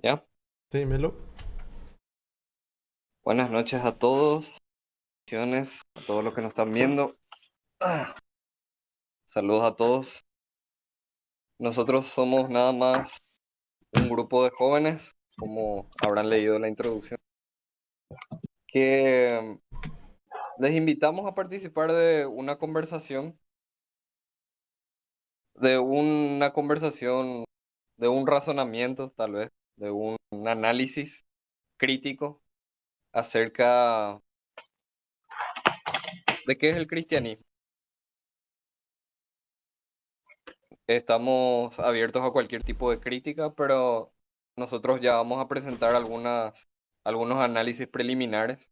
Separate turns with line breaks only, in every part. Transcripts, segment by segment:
Ya,
Dímelo.
buenas noches a todos, bendiciones a todos los que nos están viendo. Ah, Saludos a todos. Nosotros somos nada más un grupo de jóvenes, como habrán leído en la introducción, que les invitamos a participar de una conversación, de un razonamiento, tal vez, de un análisis crítico acerca de qué es el cristianismo. Estamos abiertos a cualquier tipo de crítica, pero nosotros ya vamos a presentar algunos análisis preliminares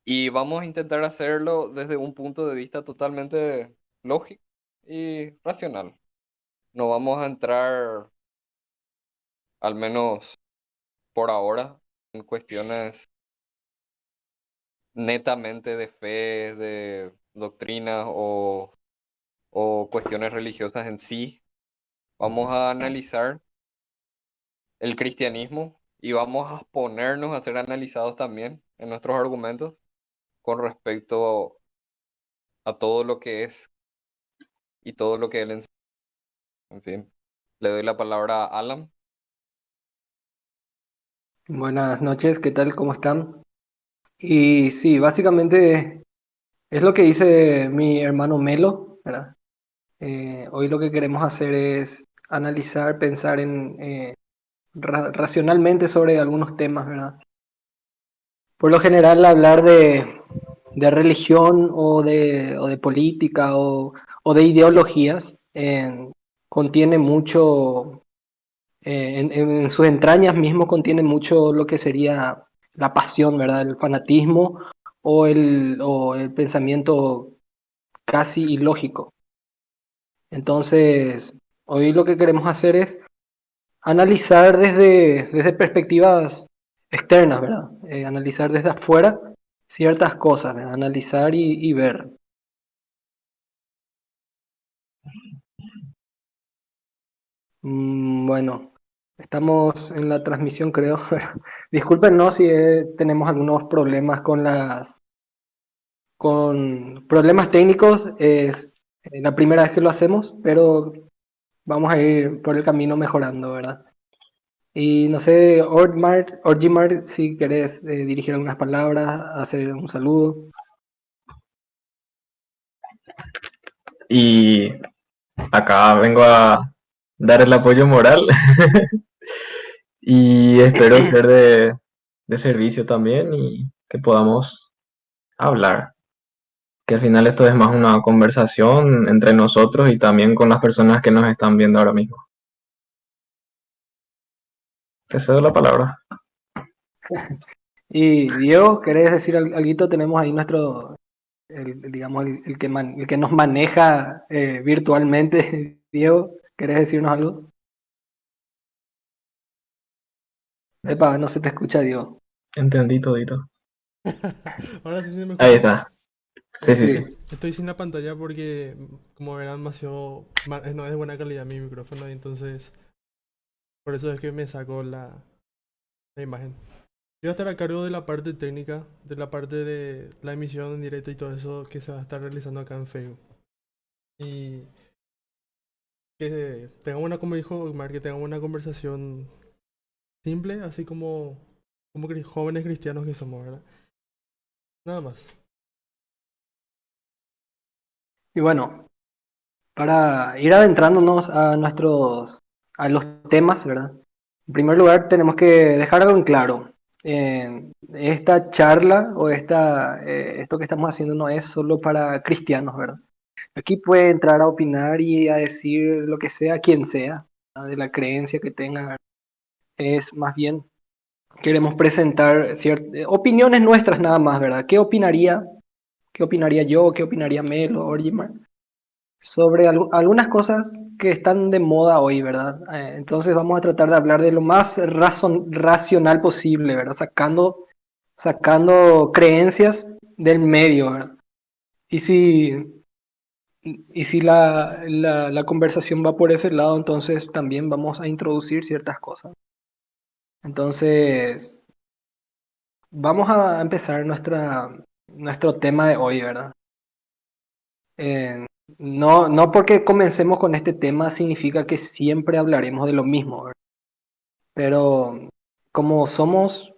y vamos a intentar hacerlo desde un punto de vista totalmente lógico y racional. No vamos a entrar, al menos por ahora, en cuestiones netamente de fe, de doctrina o cuestiones religiosas en sí. Vamos a analizar el cristianismo y vamos a ponernos a ser analizados también en nuestros argumentos con respecto a todo lo que es y todo lo que él enseña. En fin, le doy la palabra a Alan.
Buenas noches, ¿qué tal? ¿Cómo están? Y sí, básicamente es lo que dice mi hermano Melo, ¿verdad? Hoy lo que queremos hacer es analizar, pensar racionalmente sobre algunos temas, ¿verdad? Por lo general, hablar de religión o de política o de ideologías contiene mucho, en sus entrañas mismo contiene mucho lo que sería la pasión, ¿verdad? El fanatismo o el pensamiento casi ilógico. Entonces, hoy lo que queremos hacer es analizar desde perspectivas externas, ¿verdad? Analizar desde afuera ciertas cosas, ¿verdad? Analizar y ver. Bueno, estamos en la transmisión, creo. Discúlpenos si tenemos algunos problemas con problemas técnicos. Es la primera vez que lo hacemos, pero vamos a ir por el camino mejorando, ¿verdad? Y no sé, Orgimar, si querés dirigir algunas palabras, hacer un saludo.
Y acá vengo a dar el apoyo moral y espero ser de servicio también y que podamos hablar. Que al final esto es más una conversación entre nosotros y también con las personas que nos están viendo ahora mismo. Te cedo la palabra.
Y Diego, ¿querés decir algo? Tenemos ahí digamos, el que nos maneja virtualmente. Diego, ¿querés decirnos algo? Epa, no se te escucha, Diego.
Entendí todito.
Ahora sí se me
Ahí
escucha.
está. Sí, sí,
Ok.
sí.
Sí.
Estoy sin la pantalla porque, como verán, no es de buena calidad mi micrófono y entonces por eso es que me saco la imagen. Yo voy a estar a cargo de la parte técnica, de la parte de la emisión en directo y todo eso que se va a estar realizando acá en Facebook. Y que tengamos como dijo Omar, que tengamos una conversación simple, así como jóvenes cristianos que somos, ¿verdad? Nada más.
Y bueno, para ir adentrándonos a los temas, ¿verdad? En primer lugar, tenemos que dejar algo en claro. Esta charla esto que estamos haciendo no es solo para cristianos, ¿verdad? Aquí puede entrar a opinar y a decir lo que sea, quien sea, ¿verdad? De la creencia que tenga, ¿verdad? Es más bien, queremos presentar opiniones nuestras nada más, ¿verdad? ¿Qué opinaría yo? ¿Qué opinaría Melo, Orgimar? Sobre algunas cosas que están de moda hoy, ¿verdad? Entonces vamos a tratar de hablar de lo más racional posible, ¿verdad? Sacando creencias del medio, ¿verdad? Y si, y si la conversación va por ese lado, entonces también vamos a introducir ciertas cosas. Entonces, vamos a empezar nuestro tema de hoy, ¿verdad? Eh, no porque comencemos con este tema significa que siempre hablaremos de lo mismo, ¿verdad? Pero como somos,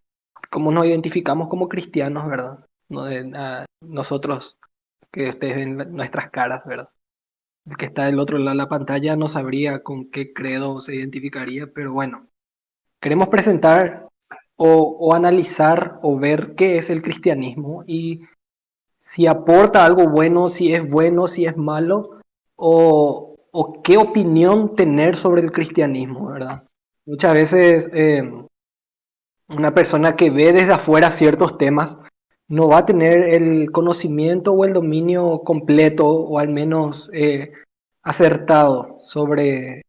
como nos identificamos como cristianos, ¿verdad? Nosotros, que ustedes ven nuestras caras, ¿verdad? El que está del otro lado de la pantalla no sabría con qué credo se identificaría, pero bueno, queremos presentar o analizar o ver qué es el cristianismo y si aporta algo bueno, si es malo, o qué opinión tener sobre el cristianismo, ¿verdad? Muchas veces una persona que ve desde afuera ciertos temas no va a tener el conocimiento o el dominio completo o al menos acertado sobre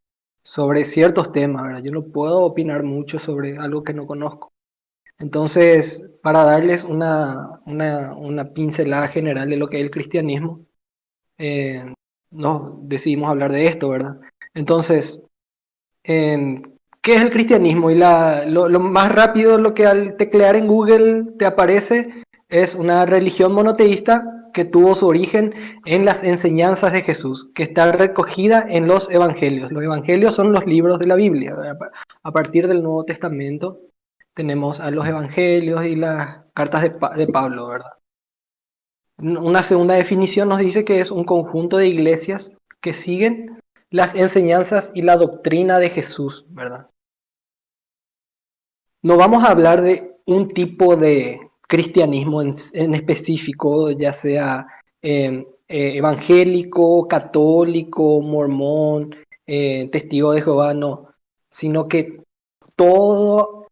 ciertos temas, ¿verdad? Yo no puedo opinar mucho sobre algo que no conozco. Entonces, para darles una pincelada general de lo que es el cristianismo, eh, decidimos hablar de esto, ¿verdad? Entonces, en qué es el cristianismo y lo más rápido lo que al teclear en Google te aparece es una religión monoteísta que tuvo su origen en las enseñanzas de Jesús, que está recogida en los evangelios. Los evangelios son los libros de la Biblia. A partir del Nuevo Testamento tenemos a los evangelios y las cartas de Pablo, ¿verdad? Una segunda definición nos dice que es un conjunto de iglesias que siguen las enseñanzas y la doctrina de Jesús, ¿verdad? No vamos a hablar de un tipo de cristianismo en específico, ya sea evangélico, católico, mormón, testigo de Jehová, no, sino que todo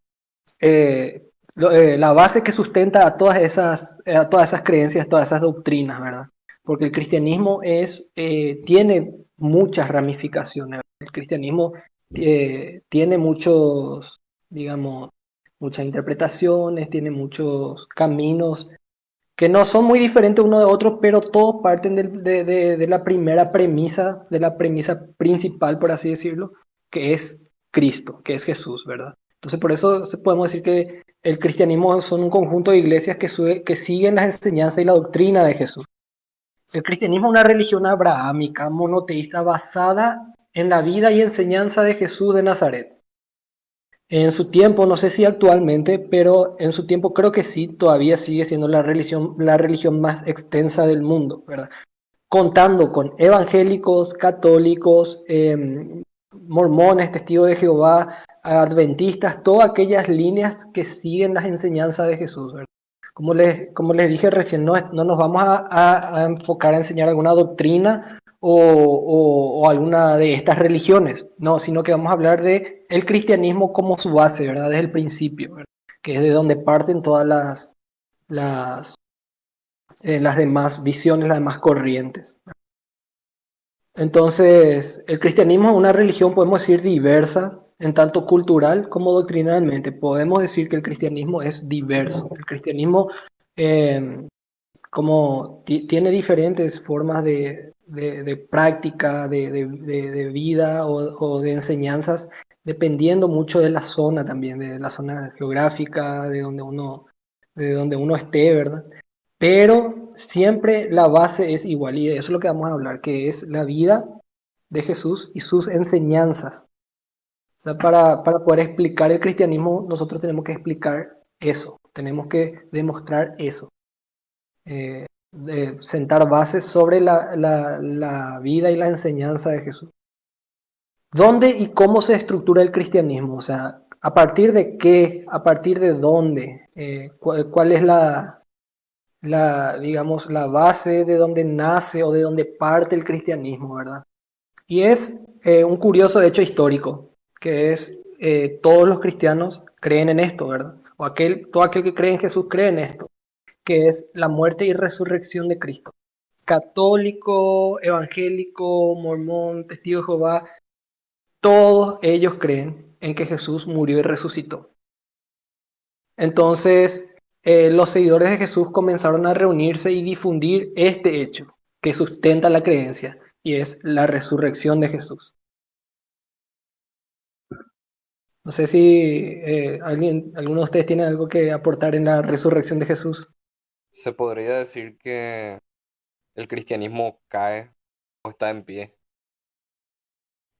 la base que sustenta a todas esas creencias, todas esas doctrinas, ¿verdad? Porque el cristianismo tiene muchas ramificaciones. El cristianismo tiene digamos, muchas interpretaciones, tiene muchos caminos que no son muy diferentes uno de otro, pero todos parten de la primera premisa, de la premisa principal, por así decirlo, que es Cristo, que es Jesús, ¿verdad? Entonces, por eso podemos decir que el cristianismo son un conjunto de iglesias que siguen las enseñanzas y la doctrina de Jesús. El cristianismo es una religión abrahámica, monoteísta, basada en la vida y enseñanza de Jesús de Nazaret. En su tiempo, no sé si actualmente, pero en su tiempo creo que sí, todavía sigue siendo la religión más extensa del mundo, ¿verdad? Contando con evangélicos, católicos, mormones, testigos de Jehová, adventistas, todas aquellas líneas que siguen las enseñanzas de Jesús, ¿verdad? Como les dije recién, no nos vamos a enfocar a enseñar alguna doctrina o alguna de estas religiones, no, sino que vamos a hablar de el cristianismo como su base, ¿verdad? Desde el principio, ¿verdad? Que es de donde parten todas las, las demás visiones, las demás corrientes. Entonces, el cristianismo es una religión, podemos decir, diversa, en tanto cultural como doctrinalmente. Podemos decir que el cristianismo es diverso. El cristianismo como tiene diferentes formas de práctica, de vida o de enseñanzas, dependiendo mucho de la zona también, de la zona geográfica, de donde uno esté, ¿verdad? Pero siempre la base es igual y de eso es lo que vamos a hablar, que es la vida de Jesús y sus enseñanzas. O sea, para poder explicar el cristianismo, nosotros tenemos que explicar eso, tenemos que demostrar eso. De sentar bases sobre la vida y la enseñanza de Jesús. ¿Dónde y cómo se estructura el cristianismo? O sea, ¿a partir de qué? ¿A partir de dónde? ¿Cuál es digamos, la base de donde nace o de donde parte el cristianismo, ¿verdad? Y es un curioso hecho histórico, que es todos los cristianos creen en esto, ¿verdad? Todo aquel que cree en Jesús cree en esto, que es la muerte y resurrección de Cristo. Católico, evangélico, mormón, testigo de Jehová, todos ellos creen en que Jesús murió y resucitó. Entonces, los seguidores de Jesús comenzaron a reunirse y difundir este hecho que sustenta la creencia, y es la resurrección de Jesús. No sé si alguno de ustedes tiene algo que aportar en la resurrección de Jesús.
Se podría decir que el cristianismo cae o está en pie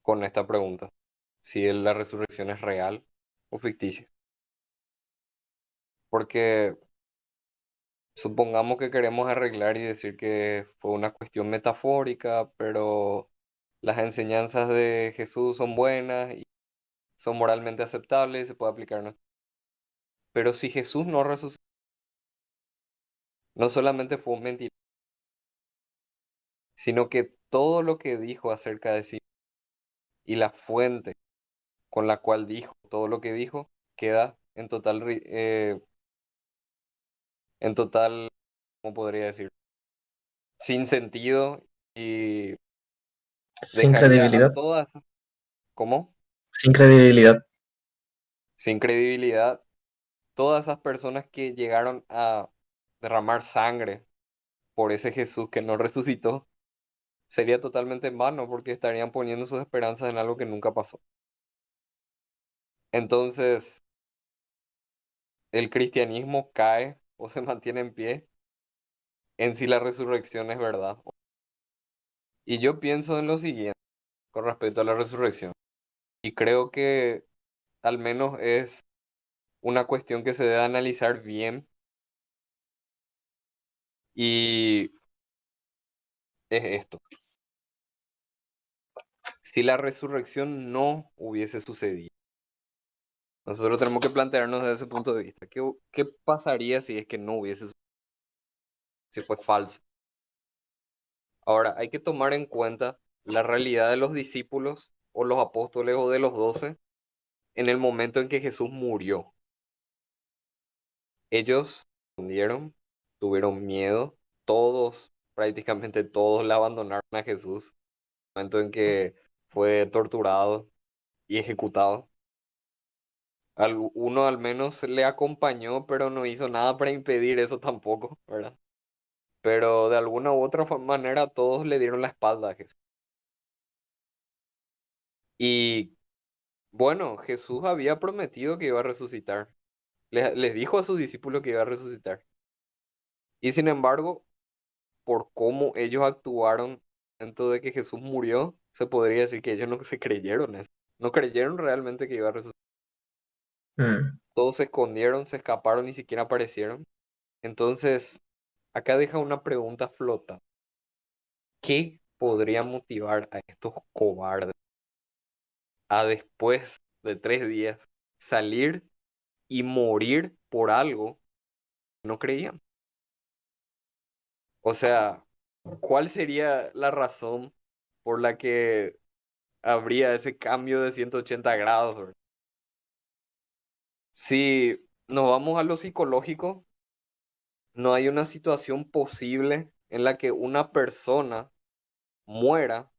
con esta pregunta, si la resurrección es real o ficticia. Porque supongamos que queremos arreglar y decir que fue una cuestión metafórica, pero las enseñanzas de Jesús son buenas y son moralmente aceptables y se puede aplicar. Pero si Jesús no resucitó, no solamente fue un mentiroso, sino que todo lo que dijo acerca de sí y la fuente con la cual dijo todo lo que dijo queda en total, ¿cómo podría decir? Sin sentido y
Sin
dejaría a
credibilidad,
todas, ¿cómo?
sin credibilidad.
Sin credibilidad, todas esas personas que llegaron a derramar sangre por ese Jesús que no resucitó, sería totalmente en vano porque estarían poniendo sus esperanzas en algo que nunca pasó. Entonces, el cristianismo cae o se mantiene en pie en si la resurrección es verdad. Y yo pienso en lo siguiente con respecto a la resurrección. Y creo que al menos es una cuestión que se debe analizar bien y es esto. Si la resurrección no hubiese sucedido, nosotros tenemos que plantearnos desde ese punto de vista. ¿Qué pasaría si es que no hubiese sucedido? Si fue falso. Ahora, hay que tomar en cuenta la realidad de los discípulos o los apóstoles o de los 12 en el momento en que Jesús murió. Ellos respondieron, tuvieron miedo, todos, prácticamente todos le abandonaron a Jesús en el momento en que fue torturado y ejecutado. Uno al menos le acompañó, pero no hizo nada para impedir eso tampoco, ¿verdad? Pero de alguna u otra manera todos le dieron la espalda a Jesús. Y bueno, Jesús había prometido que iba a resucitar. Les dijo a sus discípulos que iba a resucitar. Y sin embargo, por cómo ellos actuaron dentro de que Jesús murió, se podría decir que ellos no se creyeron eso. No creyeron realmente que iba a resucitar.
Mm.
Todos se escondieron, se escaparon, ni siquiera aparecieron. Entonces, acá deja una pregunta flota. ¿Qué podría motivar a estos cobardes a después de 3 días salir y morir por algo que no creían? O sea, ¿cuál sería la razón por la que habría ese cambio de 180 grados, ¿verdad? Si nos vamos a lo psicológico, no hay una situación posible en la que una persona muera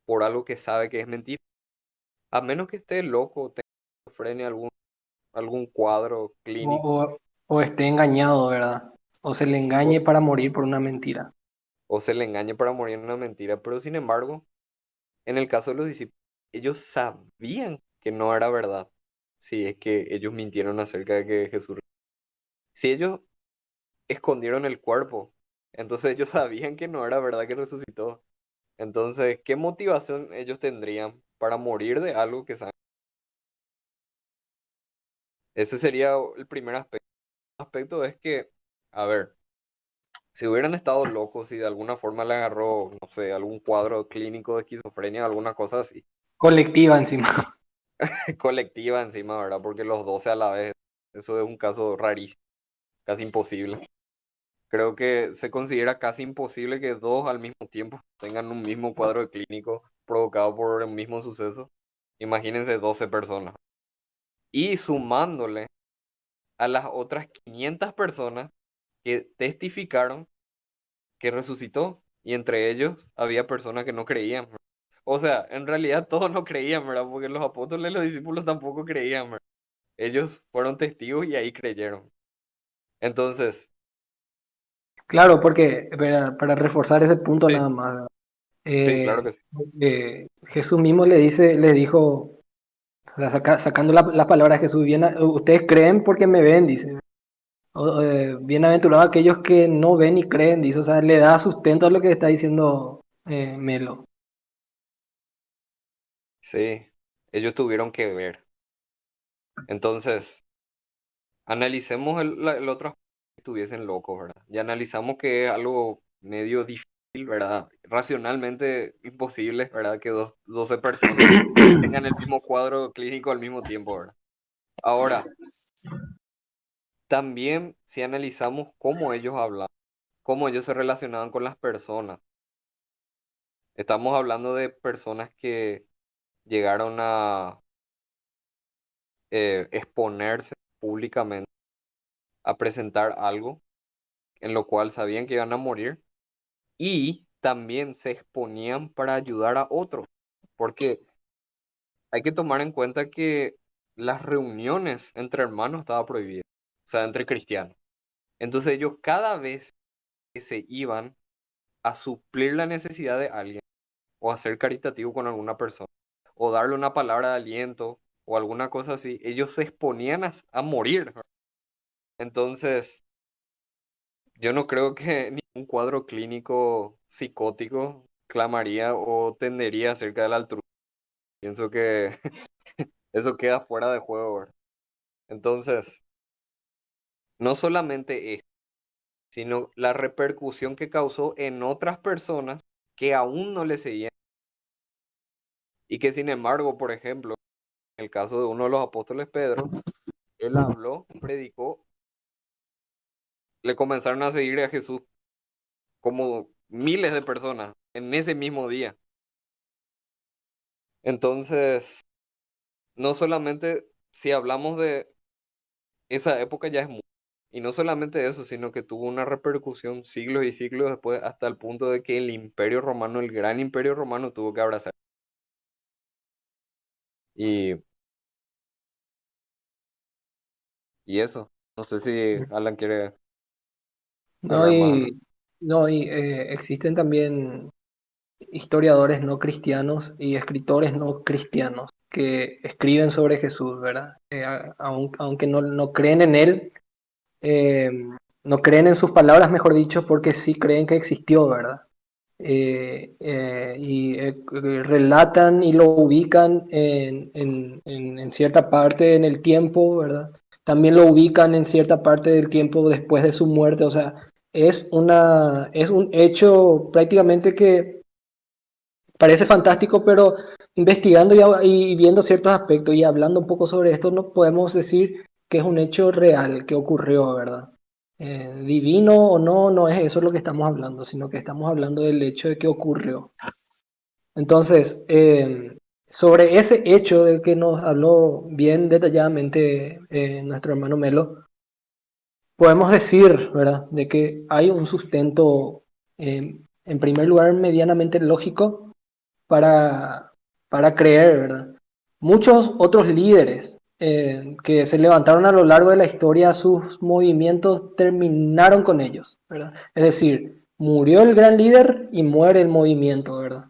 por algo que sabe que es mentira. A menos que esté loco, tenga esquizofrenia, algún cuadro
O,
clínico,
o esté engañado, ¿verdad? O se le
o,
engañe para morir por una mentira.
o se le engañe para morir en una mentira. Pero sin embargo, en el caso de los discípulos, ellos sabían que no era verdad. Si es que ellos mintieron acerca de que Jesús. Si ellos escondieron el cuerpo, entonces ellos sabían que no era verdad que resucitó. Entonces, ¿qué motivación ellos tendrían para morir de algo que saben? Ese sería el primer aspecto. El aspecto es que, a ver, si hubieran estado locos y de alguna forma le agarró, no sé, algún cuadro clínico de esquizofrenia, alguna cosa así,
Colectiva encima.
colectiva encima, ¿verdad? Porque los 12 a la vez, eso es un caso rarísimo, casi imposible. Creo que se considera casi imposible que dos al mismo tiempo tengan un mismo cuadro clínico provocado por el mismo suceso. Imagínense 12 personas. Y sumándole a las otras 500 personas que testificaron que resucitó. Y entre ellos había personas que no creían, ¿verdad? O sea, en realidad todos no creían, ¿verdad? Porque los apóstoles y los discípulos tampoco creían, ¿verdad? Ellos fueron testigos y ahí creyeron. Entonces,
Claro, porque para reforzar ese punto
sí,
nada más, ¿verdad?
sí, claro que sí.
Jesús mismo le dijo O sea, sacando las palabras de Jesús, ustedes creen porque me ven, dice. Bienaventurados aquellos que no ven y creen, dice. O sea, le da sustento a lo que está diciendo Melo.
Sí, ellos tuvieron que ver. Entonces, analicemos el otro aspecto que estuviesen locos, ¿verdad? Y analizamos que es algo medio difícil, ¿verdad? Racionalmente imposible, ¿verdad? Que 12 personas tengan el mismo cuadro clínico al mismo tiempo, ¿verdad? Ahora, también si analizamos cómo ellos hablaban, cómo ellos se relacionaban con las personas, estamos hablando de personas que llegaron a exponerse públicamente, a presentar algo en lo cual sabían que iban a morir y también se exponían para ayudar a otros, porque hay que tomar en cuenta que las reuniones entre hermanos estaban prohibidas, o sea, entre cristianos. Entonces ellos cada vez que se iban a suplir la necesidad de alguien o a ser caritativo con alguna persona o darle una palabra de aliento o alguna cosa así, ellos se exponían a morir, ¿verdad? Entonces, yo no creo que ningún cuadro clínico psicótico clamaría o tendería acerca del altruismo. Pienso que eso queda fuera de juego, ¿verdad? Entonces, no solamente esto, sino la repercusión que causó en otras personas que aún no le seguían y que sin embargo, por ejemplo, en el caso de uno de los apóstoles Pedro, él habló, predicó, le comenzaron a seguir a Jesús como miles de personas en ese mismo día. Entonces, no solamente si hablamos de esa época ya es mucho. Y no solamente eso, sino que tuvo una repercusión siglos y siglos después, hasta el punto de que el Imperio Romano, el gran Imperio Romano, tuvo que abrazar. Y, y eso. No sé si Alan quiere
No,
hablar más.
existen también historiadores no cristianos y escritores no cristianos que escriben sobre Jesús, ¿verdad? Aunque no creen en él, eh, no creen en sus palabras, mejor dicho, porque sí creen que existió, ¿verdad? Relatan y lo ubican en cierta parte en el tiempo, ¿verdad? También lo ubican en cierta parte del tiempo después de su muerte, o sea, es un hecho prácticamente que parece fantástico, pero investigando y viendo ciertos aspectos y hablando un poco sobre esto, no podemos decir que es un hecho real, que ocurrió, ¿verdad? Divino o no, no es eso lo que estamos hablando, sino que estamos hablando del hecho de que ocurrió. Entonces, sobre ese hecho del que nos habló bien detalladamente nuestro hermano Melo, podemos decir, ¿verdad?, de que hay un sustento, en primer lugar, medianamente lógico para, para creer, ¿verdad? Muchos otros líderes que se levantaron a lo largo de la historia, sus movimientos terminaron con ellos, ¿verdad? Es decir, murió el gran líder y muere el movimiento, ¿verdad?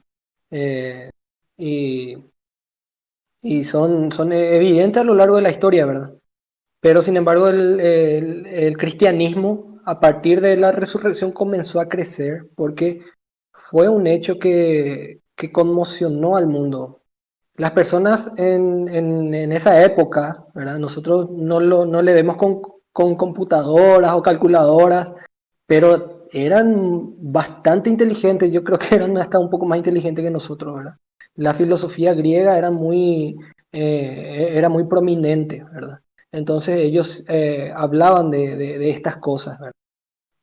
Eh, y son evidentes a lo largo de la historia, ¿verdad? Pero sin embargo, el cristianismo a partir de la resurrección comenzó a crecer porque fue un hecho que conmocionó al mundo. Las personas en esa época, ¿verdad? Nosotros no le vemos con computadoras o calculadoras, pero eran bastante inteligentes. Yo creo que eran hasta un poco más inteligentes que nosotros, ¿verdad? La filosofía griega era muy prominente, ¿verdad? Entonces ellos hablaban de estas cosas, ¿verdad?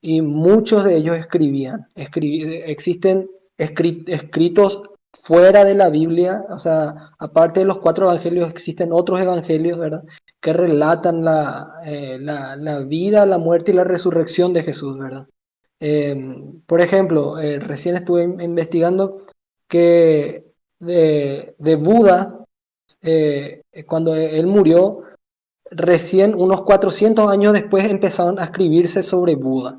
Y muchos de ellos escribían. Existen escritos fuera de la Biblia, o sea, aparte de los 4 evangelios, existen otros evangelios, ¿verdad?, que relatan la vida, la muerte y la resurrección de Jesús, ¿verdad? Por ejemplo, recién estuve investigando que de Buda, cuando él murió, recién unos 400 años después empezaron a escribirse sobre Buda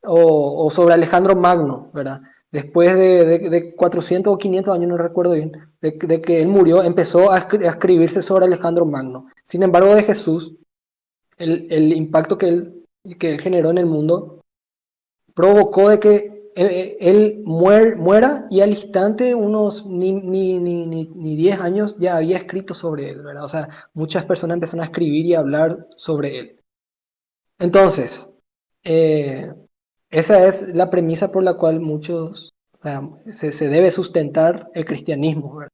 o sobre Alejandro Magno, ¿verdad? después de 400 o 500 años, no recuerdo bien, de que él murió, empezó a escribirse sobre Alejandro Magno. Sin embargo, de Jesús, el impacto que él generó en el mundo provocó de que él muera y al instante, unos ni 10 años, ya había escrito sobre él, ¿verdad? O sea, muchas personas empezaron a escribir y a hablar sobre él. Entonces, eh, esa es la premisa por la cual muchos, o sea, se debe sustentar el cristianismo, ¿verdad?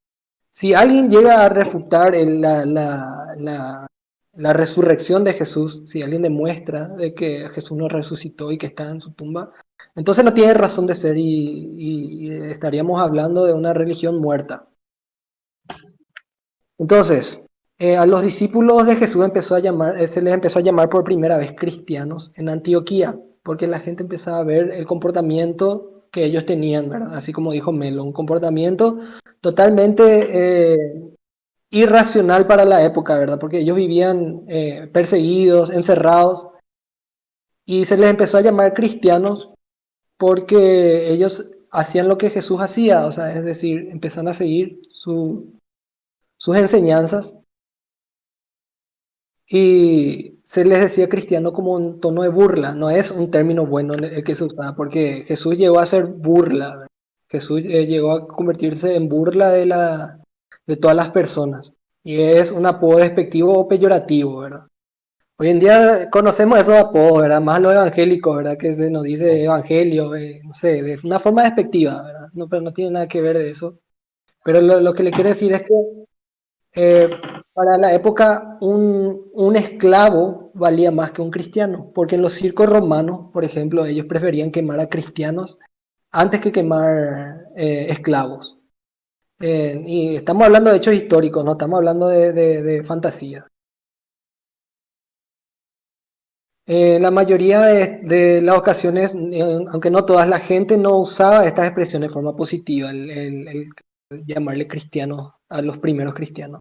Si alguien llega a refutar la resurrección de Jesús, si alguien demuestra de que Jesús no resucitó y que está en su tumba, entonces no tiene razón de ser y estaríamos hablando de una religión muerta. Entonces, a los discípulos de Jesús se les empezó a llamar por primera vez cristianos en Antioquía, porque la gente empezaba a ver el comportamiento que ellos tenían, ¿verdad? Así como dijo Melo, un comportamiento totalmente irracional para la época, ¿verdad? Porque ellos vivían perseguidos, encerrados, y se les empezó a llamar cristianos porque ellos hacían lo que Jesús hacía, o sea, es decir, empezaron a seguir sus enseñanzas. Y se les decía cristiano como un tono de burla, no es un término bueno el que se usaba, porque Jesús llegó a ser burla, ¿verdad? Jesús llegó a convertirse en burla de todas las personas. Y es un apodo despectivo o peyorativo, ¿verdad? Hoy en día conocemos esos apodos, ¿verdad? Más los evangélicos, ¿verdad? Que se nos dice evangelio, no sé, de una forma despectiva, ¿verdad? No, pero no tiene nada que ver de eso. Pero lo que le quiero decir es que eh, para la época, un esclavo valía más que un cristiano, porque en los circos romanos, por ejemplo, ellos preferían quemar a cristianos antes que quemar esclavos. Y estamos hablando de hechos históricos, no estamos hablando de fantasía. La mayoría de las ocasiones, aunque no todas, la gente no usaba estas expresiones de forma positiva, el llamarle cristianos a los primeros cristianos.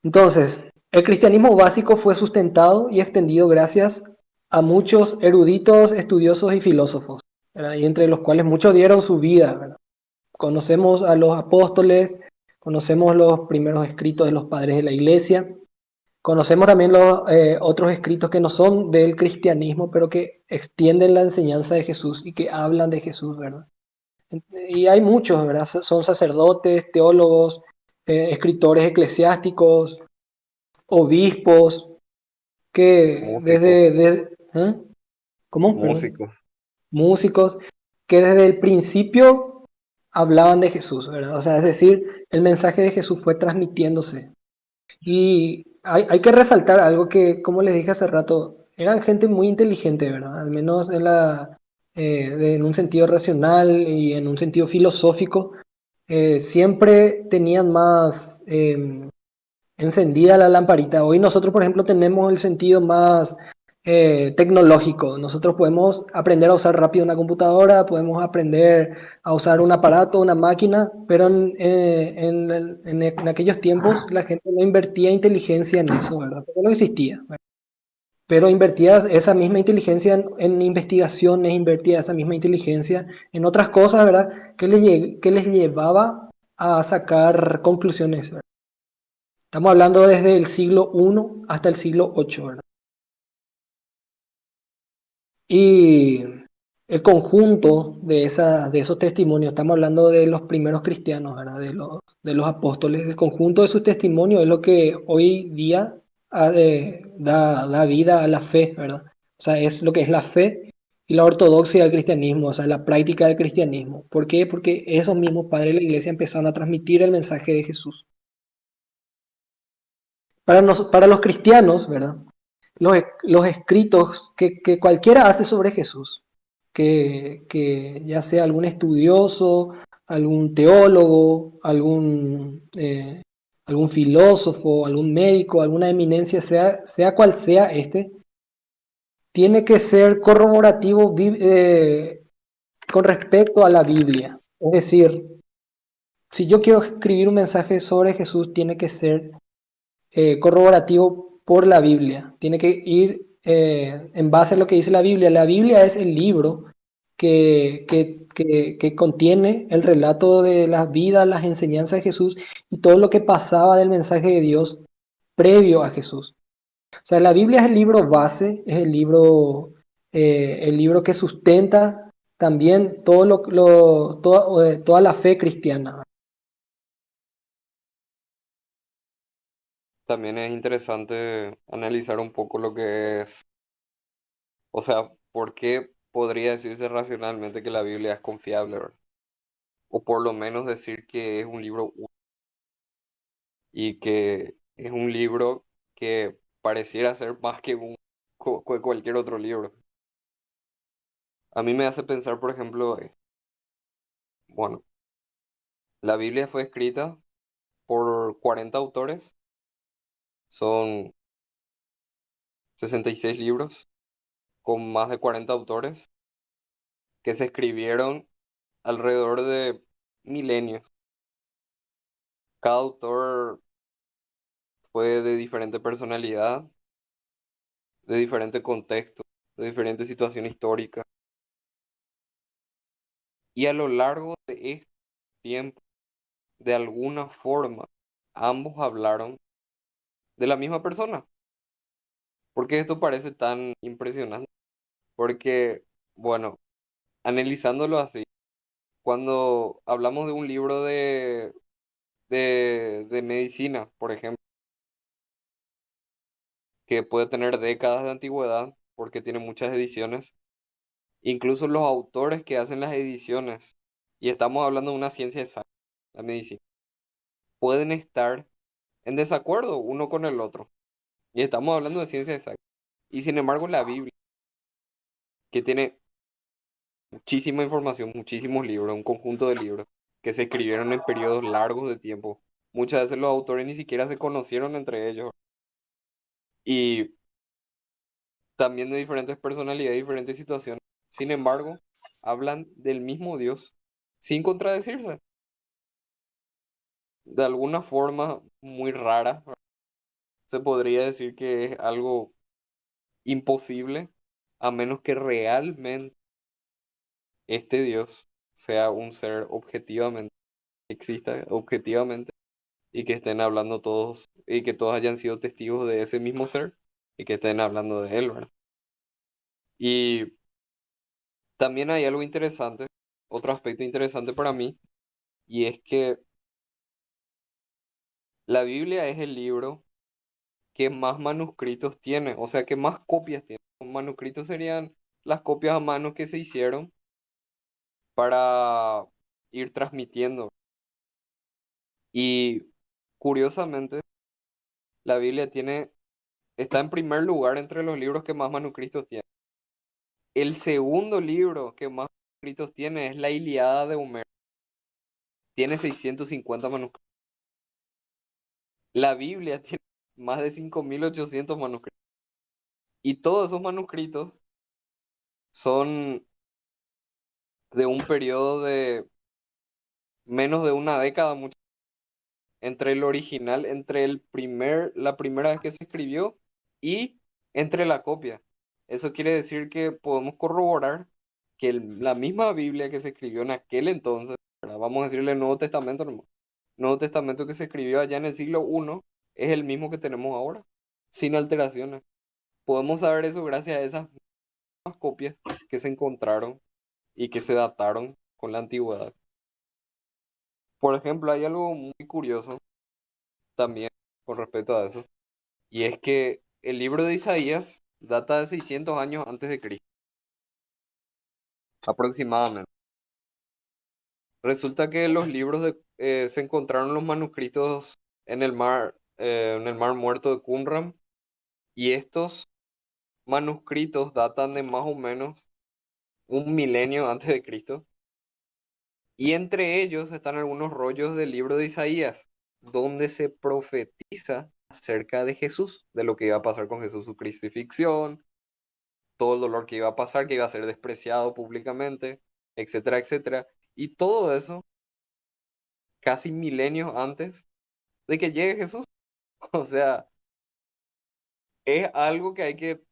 Entonces, el cristianismo básico fue sustentado y extendido gracias a muchos eruditos, estudiosos y filósofos, ¿verdad? Y entre los cuales muchos dieron su vida, ¿verdad? Conocemos a los apóstoles, conocemos los primeros escritos de los padres de la iglesia, conocemos también los otros escritos que no son del cristianismo, pero que extienden la enseñanza de Jesús y que hablan de Jesús, ¿verdad? Y hay muchos, ¿verdad? Son sacerdotes, teólogos, escritores eclesiásticos, obispos, que
Músicos,
¿eh? ¿Cómo? Perdón.
músicos.
Músicos, que desde el principio hablaban de Jesús, ¿verdad? O sea, es decir, el mensaje de Jesús fue transmitiéndose. Y hay que resaltar algo que, como les dije hace rato, eran gente muy inteligente, ¿verdad? Al menos en un sentido racional y en un sentido filosófico, siempre tenían más encendida la lamparita. Hoy nosotros, por ejemplo, tenemos el sentido más tecnológico. Nosotros podemos aprender a usar rápido una computadora, podemos aprender a usar un aparato, una máquina, pero en aquellos tiempos la gente no invertía inteligencia en eso, ¿verdad? Porque no existía, ¿verdad? Pero invertía esa misma inteligencia en investigaciones, invertía esa misma inteligencia en otras cosas, ¿verdad? Que les llevaba a sacar conclusiones, ¿verdad? Estamos hablando desde el siglo I hasta el siglo VIII, ¿verdad? Y el conjunto de esos testimonios, estamos hablando de los primeros cristianos, ¿verdad? De los apóstoles, el conjunto de sus testimonios es lo que hoy día da vida a la fe, ¿verdad? O sea, es lo que es la fe y la ortodoxia del cristianismo, o sea, la práctica del cristianismo. ¿Por qué? Porque esos mismos padres de la iglesia empezaron a transmitir el mensaje de Jesús. Para los cristianos, ¿verdad? Los escritos que cualquiera hace sobre Jesús, que ya sea algún estudioso, algún teólogo, algún filósofo, algún médico, alguna eminencia, sea cual sea tiene que ser corroborativo con respecto a la Biblia. Es decir, si yo quiero escribir un mensaje sobre Jesús, tiene que ser corroborativo por la Biblia. Tiene que ir en base a lo que dice la Biblia. La Biblia es el libro que contiene el relato de las vidas, las enseñanzas de Jesús y todo lo que pasaba del mensaje de Dios previo a Jesús. O sea, la Biblia es el libro base, es el libro que sustenta también toda la fe cristiana.
También es interesante analizar un poco lo que es, o sea, por qué podría decirse racionalmente que la Biblia es confiable, ¿verdad? O por lo menos decir que es un libro y que es un libro que pareciera ser más que cualquier otro libro. A mí me hace pensar, por ejemplo, bueno, la Biblia fue escrita por 40 autores, son 66 libros con más de 40 autores que se escribieron alrededor de milenios. Cada autor fue de diferente personalidad, de diferente contexto, de diferente situación histórica. Y a lo largo de este tiempo, de alguna forma, ambos hablaron de la misma persona. ¿Porque esto parece tan impresionante? Porque, bueno, analizándolo así, cuando hablamos de un libro de medicina, por ejemplo, que puede tener décadas de antigüedad, porque tiene muchas ediciones, incluso los autores que hacen las ediciones, y estamos hablando de una ciencia exacta, la medicina, pueden estar en desacuerdo uno con el otro. Y estamos hablando de ciencia exacta. Y sin embargo, la Biblia, que tiene muchísima información, muchísimos libros, un conjunto de libros que se escribieron en periodos largos de tiempo. Muchas veces los autores ni siquiera se conocieron entre ellos. Y también de diferentes personalidades, diferentes situaciones. Sin embargo, hablan del mismo Dios sin contradecirse. De alguna forma muy rara, se podría decir que es algo imposible, a menos que realmente este Dios sea un ser objetivamente, exista objetivamente, y que estén hablando todos, y que todos hayan sido testigos de ese mismo ser, y que estén hablando de él, ¿verdad? Y también hay algo interesante, otro aspecto interesante para mí, y es que la Biblia es el libro que más manuscritos tiene, o sea, que más copias tiene. Los manuscritos serían las copias a mano que se hicieron para ir transmitiendo. Y curiosamente, la Biblia está en primer lugar entre los libros que más manuscritos tiene. El segundo libro que más manuscritos tiene es la Ilíada de Homero. Tiene 650 manuscritos. La Biblia tiene más de 5800 manuscritos. Y todos esos manuscritos son de un periodo de menos de una década, entre el original, la primera vez que se escribió y entre la copia. Eso quiere decir que podemos corroborar que la misma Biblia que se escribió en aquel entonces, ¿verdad? Vamos a decirle el Nuevo Testamento, hermano. Nuevo Testamento que se escribió allá en el siglo I es el mismo que tenemos ahora, sin alteraciones. Podemos saber eso gracias a esas mismas copias que se encontraron y que se dataron con la antigüedad. Por ejemplo, hay algo muy curioso también con respecto a eso. Y es que el libro de Isaías data de 600 años antes de Cristo, aproximadamente. Resulta que los se encontraron los manuscritos en el mar muerto de Qumran, y estos manuscritos datan de más o menos un milenio antes de Cristo. Y entre ellos están algunos rollos del libro de Isaías, donde se profetiza acerca de Jesús, de lo que iba a pasar con Jesús, su crucifixión, todo el dolor que iba a pasar, que iba a ser despreciado públicamente, etcétera, etcétera. Y todo eso casi milenios antes de que llegue Jesús. O sea, es algo que hay que,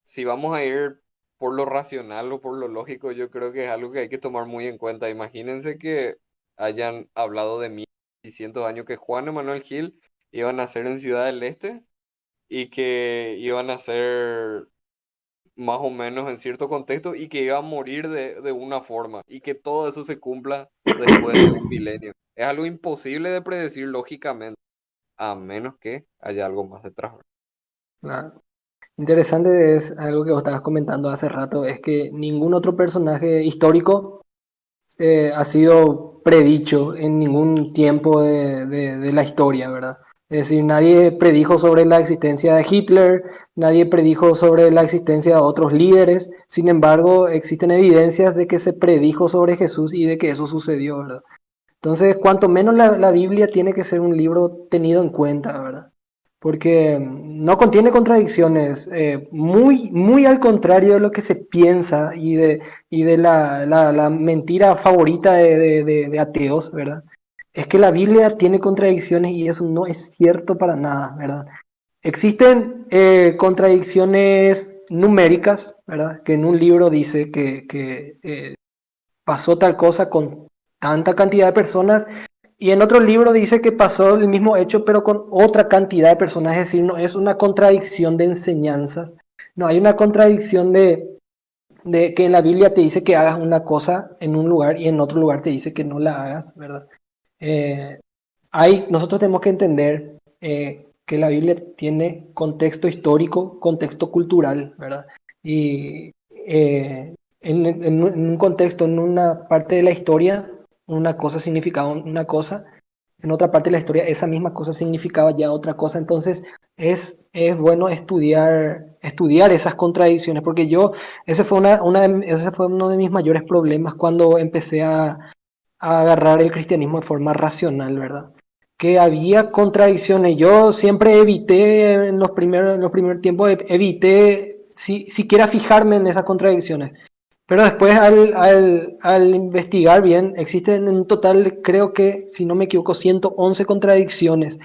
si vamos a ir por lo racional o por lo lógico, yo creo que es algo que hay que tomar muy en cuenta. Imagínense que hayan hablado de 1600 años que Juan Emanuel Gil iba a nacer en Ciudad del Este y que iban a ser más o menos en cierto contexto y que iba a morir de una forma y que todo eso se cumpla después de un milenio. Es algo imposible de predecir lógicamente, a menos que haya algo más detrás.
Claro. Interesante es algo que vos estabas comentando hace rato, es que ningún otro personaje histórico ha sido predicho en ningún tiempo de la historia, ¿verdad? Es decir, nadie predijo sobre la existencia de Hitler, nadie predijo sobre la existencia de otros líderes, sin embargo, existen evidencias de que se predijo sobre Jesús y de que eso sucedió, ¿verdad? Entonces, cuanto menos la Biblia tiene que ser un libro tenido en cuenta, ¿verdad? Porque no contiene contradicciones, muy, muy al contrario de lo que se piensa y de la mentira favorita de ateos, ¿verdad? Es que la Biblia tiene contradicciones y eso no es cierto para nada, ¿verdad? Existen contradicciones numéricas, ¿verdad? Que en un libro dice que pasó tal cosa con tanta cantidad de personas y en otro libro dice que pasó el mismo hecho pero con otra cantidad de personas, es decir, no es una contradicción de enseñanzas, no hay una contradicción de que en la Biblia te dice que hagas una cosa en un lugar y en otro lugar te dice que no la hagas, ¿verdad? Eh, nosotros tenemos que entender que la Biblia tiene contexto histórico, contexto cultural, ¿verdad? Y en un contexto, en una parte de la historia, una cosa significaba una cosa, en otra parte de la historia esa misma cosa significaba ya otra cosa. Entonces es bueno estudiar esas contradicciones, porque ese fue uno de mis mayores problemas cuando empecé a agarrar el cristianismo de forma racional, ¿verdad? Que había contradicciones. Yo siempre evité, en los primeros tiempos, evité siquiera fijarme en esas contradicciones. Pero después al investigar bien, existen en total, creo que, si no me equivoco, 111 contradicciones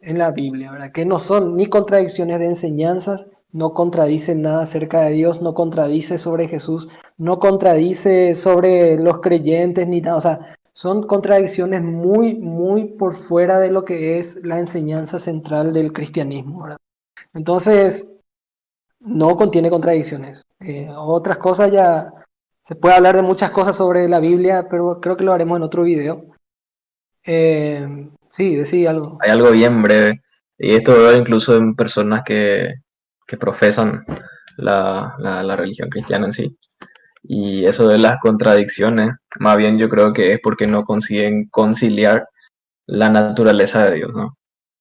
en la Biblia, ¿verdad? Que no son ni contradicciones de enseñanzas, no contradice nada acerca de Dios, no contradice sobre Jesús, no contradice sobre los creyentes ni nada, o sea, son contradicciones muy, muy por fuera de lo que es la enseñanza central del cristianismo, ¿verdad? Entonces, no contiene contradicciones. Otras cosas ya, se puede hablar de muchas cosas sobre la Biblia, pero creo que lo haremos en otro video. Sí, decí algo.
Hay algo bien breve, y esto veo incluso en personas que profesan la religión cristiana en sí. Y eso de las contradicciones, más bien yo creo que es porque no consiguen conciliar la naturaleza de Dios, ¿no?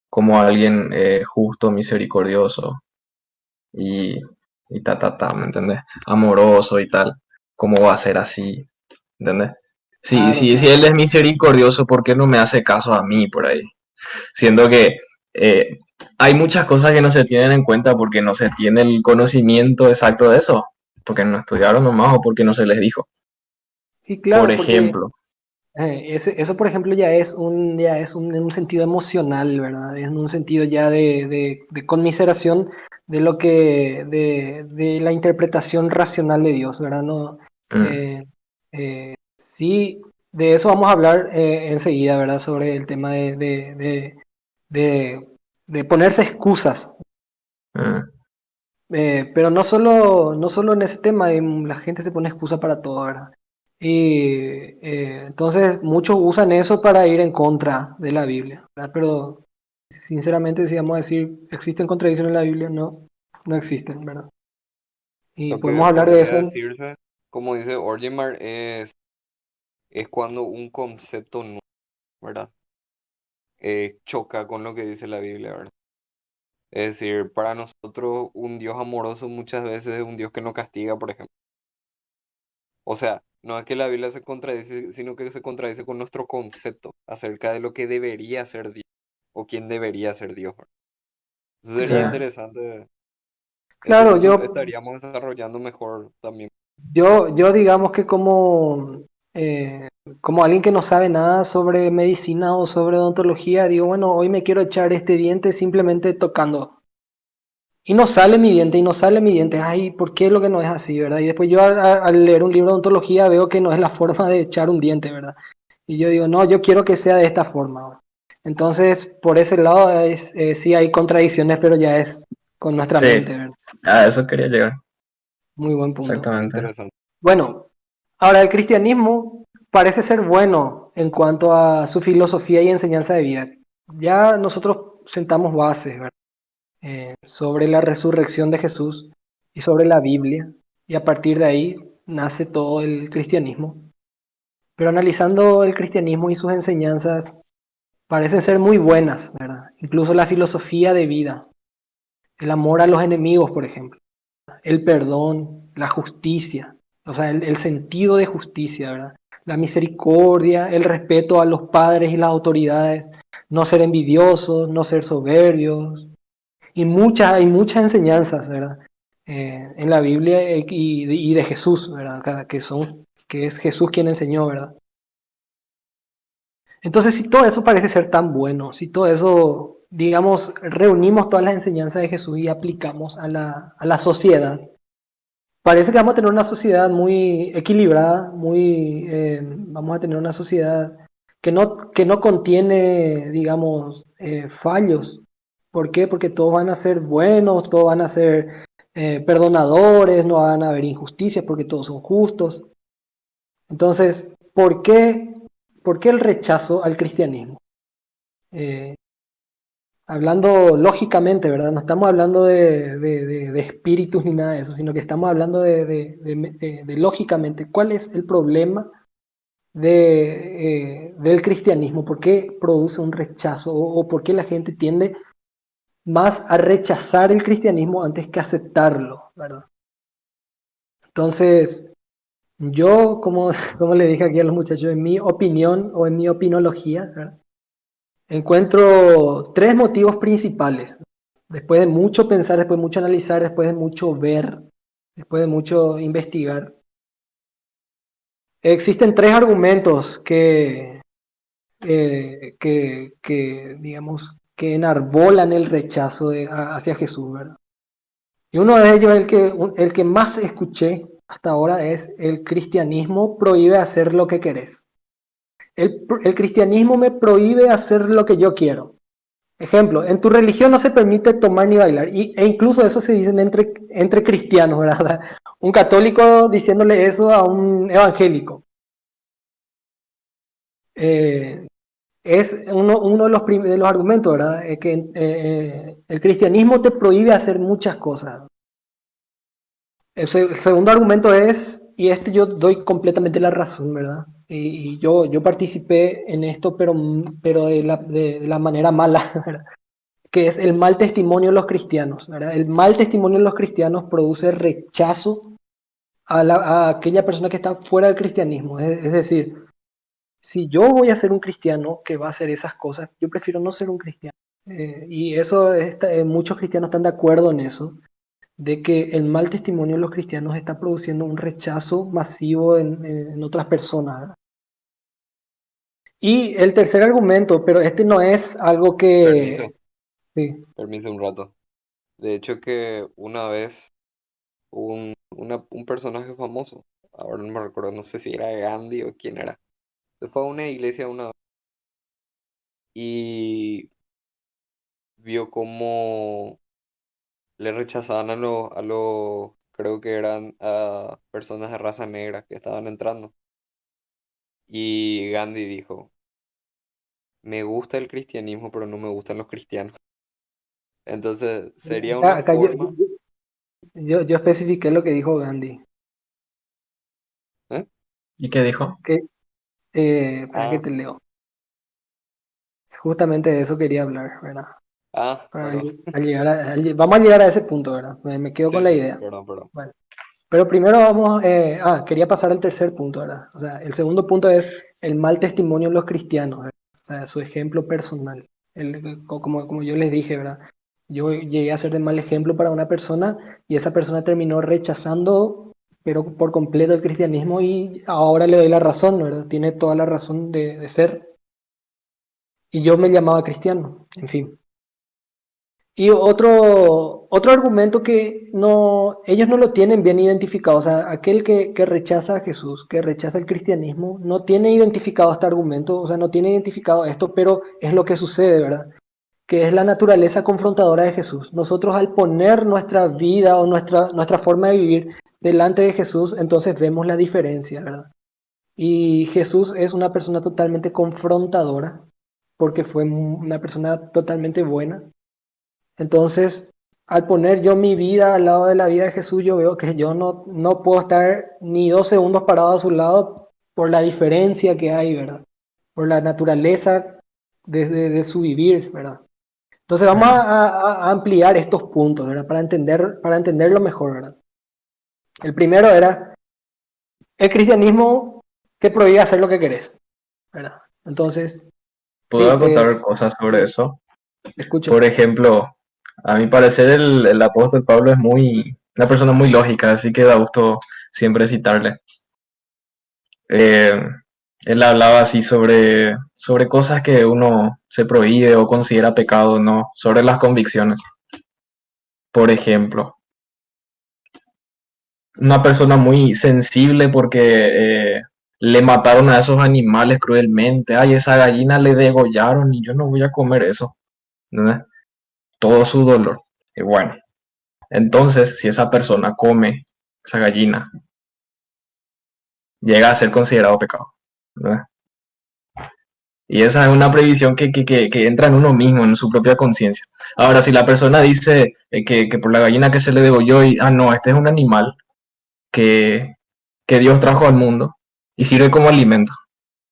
Como alguien justo, misericordioso y, y ¿me entendés? Amoroso y tal. ¿Cómo va a ser así? ¿Entendés?
Claro,
Si
claro.
Él es misericordioso, ¿por qué no me hace caso a mí por ahí? Siendo que eh, hay muchas cosas que no se tienen en cuenta porque no se tiene el conocimiento exacto de eso, porque no estudiaron nomás o porque no se les dijo.
Y
Por
claro, porque
ejemplo,
eso, por ejemplo, en un sentido emocional, ¿verdad? Es en un sentido ya de conmiseración de lo de la interpretación racional de Dios, ¿verdad? No,
mm,
eh, sí, de eso vamos a hablar enseguida, ¿verdad? Sobre el tema de, de ponerse excusas.
mm,
Pero no solo en ese tema, la gente se pone excusa para todo, ¿verdad? Y entonces muchos usan eso para ir en contra de la Biblia, ¿verdad? Pero sinceramente, si vamos a decir, ¿existen contradicciones en la Biblia? No, no existen, ¿verdad? Y
Lo que
podemos hablar de
podría
eso.
decirse, como dice Orgemar, es cuando un concepto nuevo, ¿verdad? Choca con lo que dice la Biblia, ¿verdad? Es decir, para nosotros un Dios amoroso muchas veces es un Dios que no castiga, por ejemplo. O sea, no es que la Biblia se contradice, sino que se contradice con nuestro concepto acerca de lo que debería ser Dios o quién debería ser Dios, ¿verdad? Eso
sí,
sería
Claro,
interesante.
claro,
Eso estaríamos desarrollando mejor también.
yo digamos que como alguien que no sabe nada sobre medicina o sobre odontología, digo, bueno, hoy me quiero echar este diente simplemente tocando. y no sale mi diente, y no sale mi diente. Ay, ¿por qué lo que no es así, verdad? Y después yo al leer un libro de odontología veo que no es la forma de echar un diente, ¿verdad? Y yo digo, no, yo quiero que sea de esta forma. Entonces, por ese lado, sí hay contradicciones, pero ya es con nuestra
Sí,
mente, ¿verdad?
a eso quería llegar.
Muy buen punto.
Exactamente.
Interesante.
Bueno, ahora el cristianismo parece ser bueno en cuanto a su filosofía y enseñanza de vida. Ya nosotros sentamos bases, ¿verdad? Sobre la resurrección de Jesús y sobre la Biblia, y a partir de ahí nace todo el cristianismo. Pero analizando el cristianismo y sus enseñanzas, parecen ser muy buenas, ¿verdad? Incluso la filosofía de vida, el amor a los enemigos, por ejemplo, el perdón, la justicia, o sea, el sentido de justicia, ¿verdad? La misericordia, el respeto a los padres y las autoridades, no ser envidiosos, no ser soberbios, y hay muchas enseñanzas, ¿verdad? En la Biblia y de Jesús, ¿verdad? Que es Jesús quien enseñó, ¿verdad? Entonces, si todo eso parece ser tan bueno, si todo eso, digamos, reunimos todas las enseñanzas de Jesús y aplicamos a la sociedad, parece que vamos a tener una sociedad muy equilibrada, vamos a tener una sociedad que no contiene, digamos, fallos. ¿Por qué? Porque todos van a ser buenos, todos van a ser perdonadores, no van a haber injusticias porque todos son justos. Entonces, por qué el rechazo al cristianismo? Eh, Hablando lógicamente, ¿verdad? No estamos hablando de espíritus ni nada de eso, sino que estamos hablando de lógicamente. ¿Cuál es el problema del cristianismo? ¿Por qué produce un rechazo? O por qué la gente tiende más a rechazar el cristianismo antes que aceptarlo, ¿verdad? Entonces, yo, como le dije aquí a los muchachos, en mi opinión o en mi opinología, ¿verdad? Encuentro tres motivos principales. Después de mucho pensar, después de mucho analizar, después de mucho ver, después de mucho investigar. Existen tres argumentos digamos, que enarbolan el rechazo hacia Jesús, ¿verdad? Y uno de ellos, el que más escuché hasta ahora, es: el cristianismo prohíbe hacer lo que querés. El cristianismo me prohíbe hacer lo que yo quiero. Ejemplo, en tu religión no se permite tomar ni bailar, e incluso eso se dicen entre cristianos, ¿verdad? Un católico diciéndole eso a un evangélico. Eh, es uno de de los argumentos, ¿verdad? Que el cristianismo te prohíbe hacer muchas cosas. El segundo argumento es, y esto yo doy completamente la razón, ¿verdad? Y yo participé en esto, pero de la manera mala, ¿verdad? Que es el mal testimonio de los cristianos, ¿verdad? El mal testimonio de los cristianos produce rechazo a aquella persona que está fuera del cristianismo. Es decir, si yo voy a ser un cristiano que va a hacer esas cosas, yo prefiero no ser un cristiano. Y eso, muchos cristianos están de acuerdo en eso, de que el mal testimonio de los cristianos está produciendo un rechazo masivo en otras personas, ¿verdad? Y el tercer argumento, pero este no es algo
Permiso,
que... Sí,
permiso un rato. De hecho que una vez un personaje famoso, ahora no me recuerdo, no sé si era Gandhi o quién era, se fue a una iglesia una vez y vio cómo le rechazaban creo que eran a personas de raza negra que estaban entrando. Y Gandhi dijo, me gusta el cristianismo, pero no me gustan los cristianos. Entonces, sería una
acá
forma,
yo especifiqué lo que dijo Gandhi.
¿eh?
¿Y qué dijo?
Que, para que
Ah,
te leo. Justamente de eso quería hablar, ¿verdad?
perdón.
Vamos a llegar a ese punto, ¿verdad? Me quedo con
Sí,
la
sí,
idea.
perdón, perdón.
Bueno, pero primero quería pasar al tercer punto, ¿verdad? O sea, el segundo punto es el mal testimonio de los cristianos, ¿verdad? O sea, su ejemplo personal. Como yo les dije, ¿verdad? Yo llegué a ser de mal ejemplo para una persona y esa persona terminó rechazando, pero por completo, el cristianismo, y ahora le doy la razón, ¿verdad? Tiene toda la razón de ser. Y yo me llamaba cristiano, en fin. Y otro argumento que no, ellos no lo tienen bien identificado, o sea, aquel que rechaza a Jesús, que rechaza el cristianismo, no tiene identificado este argumento, o sea, no tiene identificado esto, pero es lo que sucede, ¿verdad? Que es la naturaleza confrontadora de Jesús. Nosotros al poner nuestra vida o nuestra forma de vivir delante de Jesús, entonces vemos la diferencia, ¿verdad? Y Jesús es una persona totalmente confrontadora, porque fue una persona totalmente buena. Entonces, al poner yo mi vida al lado de la vida de Jesús, yo veo que yo no puedo estar ni 2 segundos parado a su lado por la diferencia que hay, ¿verdad? Por la naturaleza de su vivir, ¿verdad? Entonces vamos
Mm.
a ampliar estos puntos, ¿verdad? Para entenderlo mejor, ¿verdad? El primero era, el cristianismo te prohíbe hacer lo que querés, ¿verdad? Entonces,
¿Puedo
sí,
acotar cosas sobre eso?
escucho.
Por ejemplo, a mi parecer el apóstol Pablo es una persona muy lógica, así que da gusto siempre citarle. Eh, Él hablaba así sobre cosas que uno se prohíbe o considera pecado, ¿no? Sobre las convicciones. Por ejemplo, una persona muy sensible porque le mataron a esos animales cruelmente. Ay, esa gallina le degollaron y yo no voy a comer eso, ¿no? Todo su dolor. Y bueno, entonces, si esa persona come esa gallina, llega a ser considerado pecado, ¿verdad? Y esa es una previsión que entra en uno mismo, en su propia conciencia. Ahora, si la persona dice que por la gallina que se le degolló y, no, este es un animal que, que Dios trajo al mundo y sirve como alimento.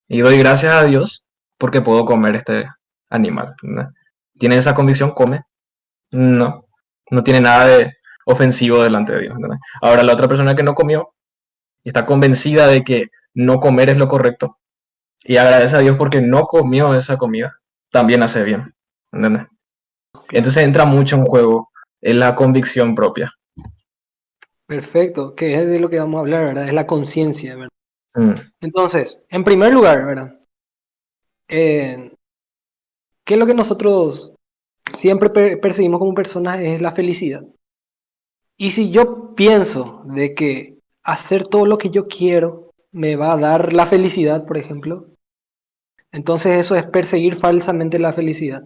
Y doy gracias a Dios porque puedo comer este animal, ¿verdad? ¿Tiene esa convicción? Come. No, no tiene nada de ofensivo delante de Dios, ¿verdad? Ahora, la otra persona que no comió y está convencida de que no comer es lo correcto y agradece a Dios porque no comió esa comida, también hace bien, ¿entendés?
Claro.
Entonces entra mucho en juego en la convicción propia.
Perfecto, que es de lo que vamos a hablar, ¿verdad? Es la conciencia, ¿verdad?
Mm.
Entonces, en primer lugar, ¿verdad? Eh, ¿Qué es lo que nosotros siempre perseguimos como personas? Es la felicidad. Y si yo pienso de que hacer todo lo que yo quiero me va a dar la felicidad, por ejemplo, entonces eso es perseguir falsamente la felicidad.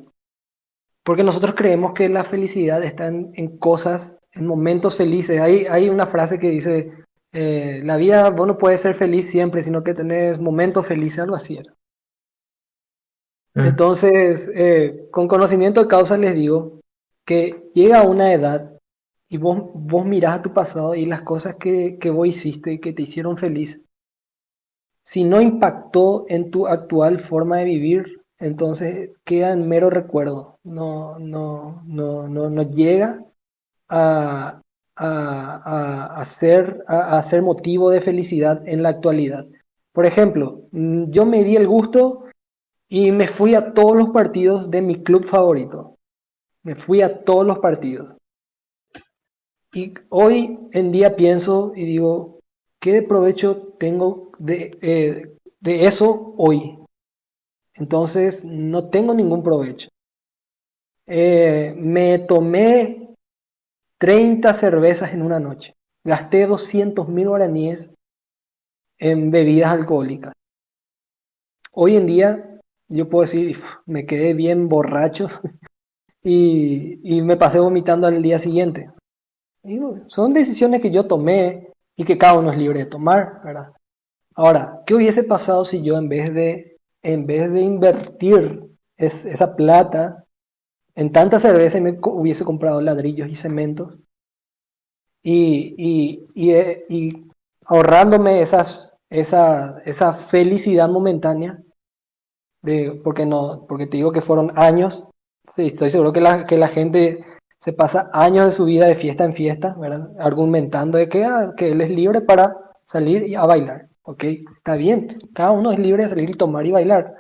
Porque nosotros creemos que la felicidad está en cosas, en momentos felices. Hay una frase que dice, la vida, vos no puedes ser feliz siempre, sino que tenés momentos felices, algo así era.
Mm.
Entonces, con conocimiento de causa les digo que llega a una edad y vos mirás a tu pasado y las cosas que vos hiciste y que te hicieron feliz, si no impactó en tu actual forma de vivir, entonces queda en mero recuerdo. No llega a, a ser motivo de felicidad en la actualidad. Por ejemplo, yo me di el gusto y me fui a todos los partidos de mi club favorito. Me fui a todos los partidos. Y hoy en día pienso y digo, ¿qué provecho tengo de eso hoy? Entonces, no tengo ningún provecho. Me tomé 30 cervezas en una noche. Gasté 200.000 guaraníes en bebidas alcohólicas. Hoy en día, yo puedo decir, me quedé bien borracho y me pasé vomitando al día siguiente. Y son decisiones que yo tomé y que cada uno es libre de tomar, ¿verdad? Ahora, ¿qué hubiese pasado si yo en vez de invertir esa plata en tanta cerveza me hubiese comprado ladrillos y cementos y ahorrándome esa felicidad momentánea porque no, porque te digo que fueron años. Sí, estoy seguro que la gente se pasa años de su vida de fiesta en fiesta, ¿verdad? Argumentando de que él es libre para salir a bailar. Ok, está bien, cada uno es libre de salir y tomar y bailar.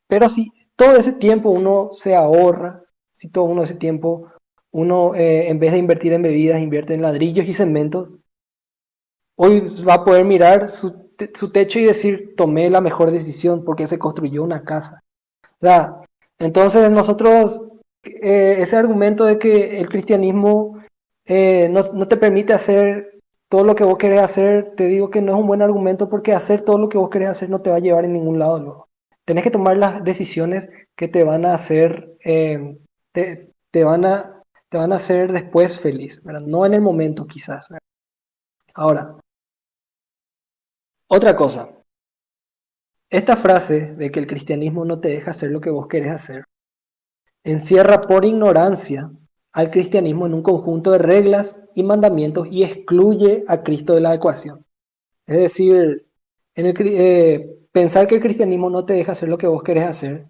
Pero si todo ese tiempo uno se ahorra, si todo uno ese tiempo uno en vez de invertir en bebidas, invierte en ladrillos y cementos, hoy va a poder mirar su techo y decir, tomé la mejor decisión porque se construyó una casa. ¿Verdad? Entonces nosotros ese argumento de que el cristianismo no te permite hacer todo lo que vos querés hacer, te digo que no es un buen argumento porque hacer todo lo que vos querés hacer no te va a llevar en ningún lado luego. Tenés que tomar las decisiones que te van a hacer, te te van a hacer después feliz, ¿verdad? No en el momento quizás, ¿verdad? Ahora, otra cosa. Esta frase de que el cristianismo no te deja hacer lo que vos querés hacer encierra por ignorancia al cristianismo en un conjunto de reglas y mandamientos y excluye a Cristo de la ecuación. Es decir, pensar que el cristianismo no te deja hacer lo que vos querés hacer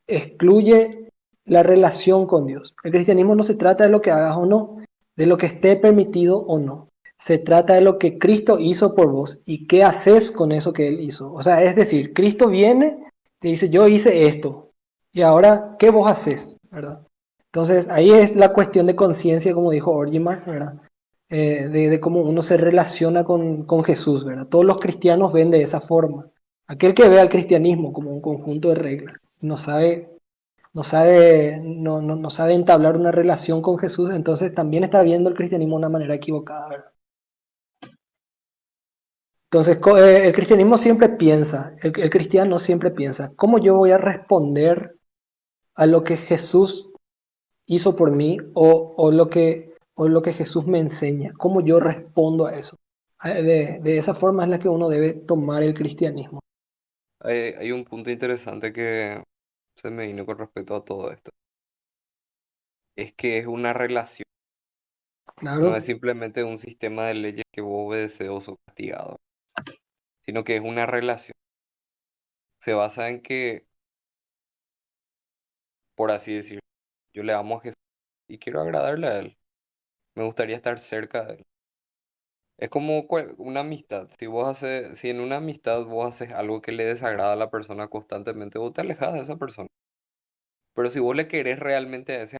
excluye la relación con Dios. El cristianismo no se trata de lo que hagas o no, de lo que esté permitido o no. Se trata de lo que Cristo hizo por vos y qué haces con eso que Él hizo. O sea, es decir, Cristo viene, te dice, yo hice esto, y ahora, ¿qué vos haces? ¿Verdad? Entonces, ahí es la cuestión de conciencia, como dijo Orgimar, ¿verdad? De cómo uno se relaciona con Jesús, ¿verdad? Todos los cristianos ven de esa forma. Aquel que ve al cristianismo como un conjunto de reglas y no sabe entablar una relación con Jesús, entonces también está viendo el cristianismo de una manera equivocada, ¿verdad? Entonces, el cristianismo siempre piensa, el cristiano siempre piensa, ¿cómo yo voy a responder a lo que Jesús hizo por mí o lo que Jesús me enseña? ¿Cómo yo respondo a eso? De esa forma es la que uno debe tomar el cristianismo.
Hay un punto interesante que se me vino con respecto a todo esto. Es que es una relación, no es
Claro,
simplemente un sistema de leyes que vos obedeces o sos castigado, sino que es una relación. Se basa en que, por así decir, yo le amo a Jesús y quiero agradarle a Él. Me gustaría estar cerca de Él. Es como una amistad. Si en una amistad vos haces algo que le desagrada a la persona constantemente, vos te alejas de esa persona. Pero si vos le querés realmente a ese,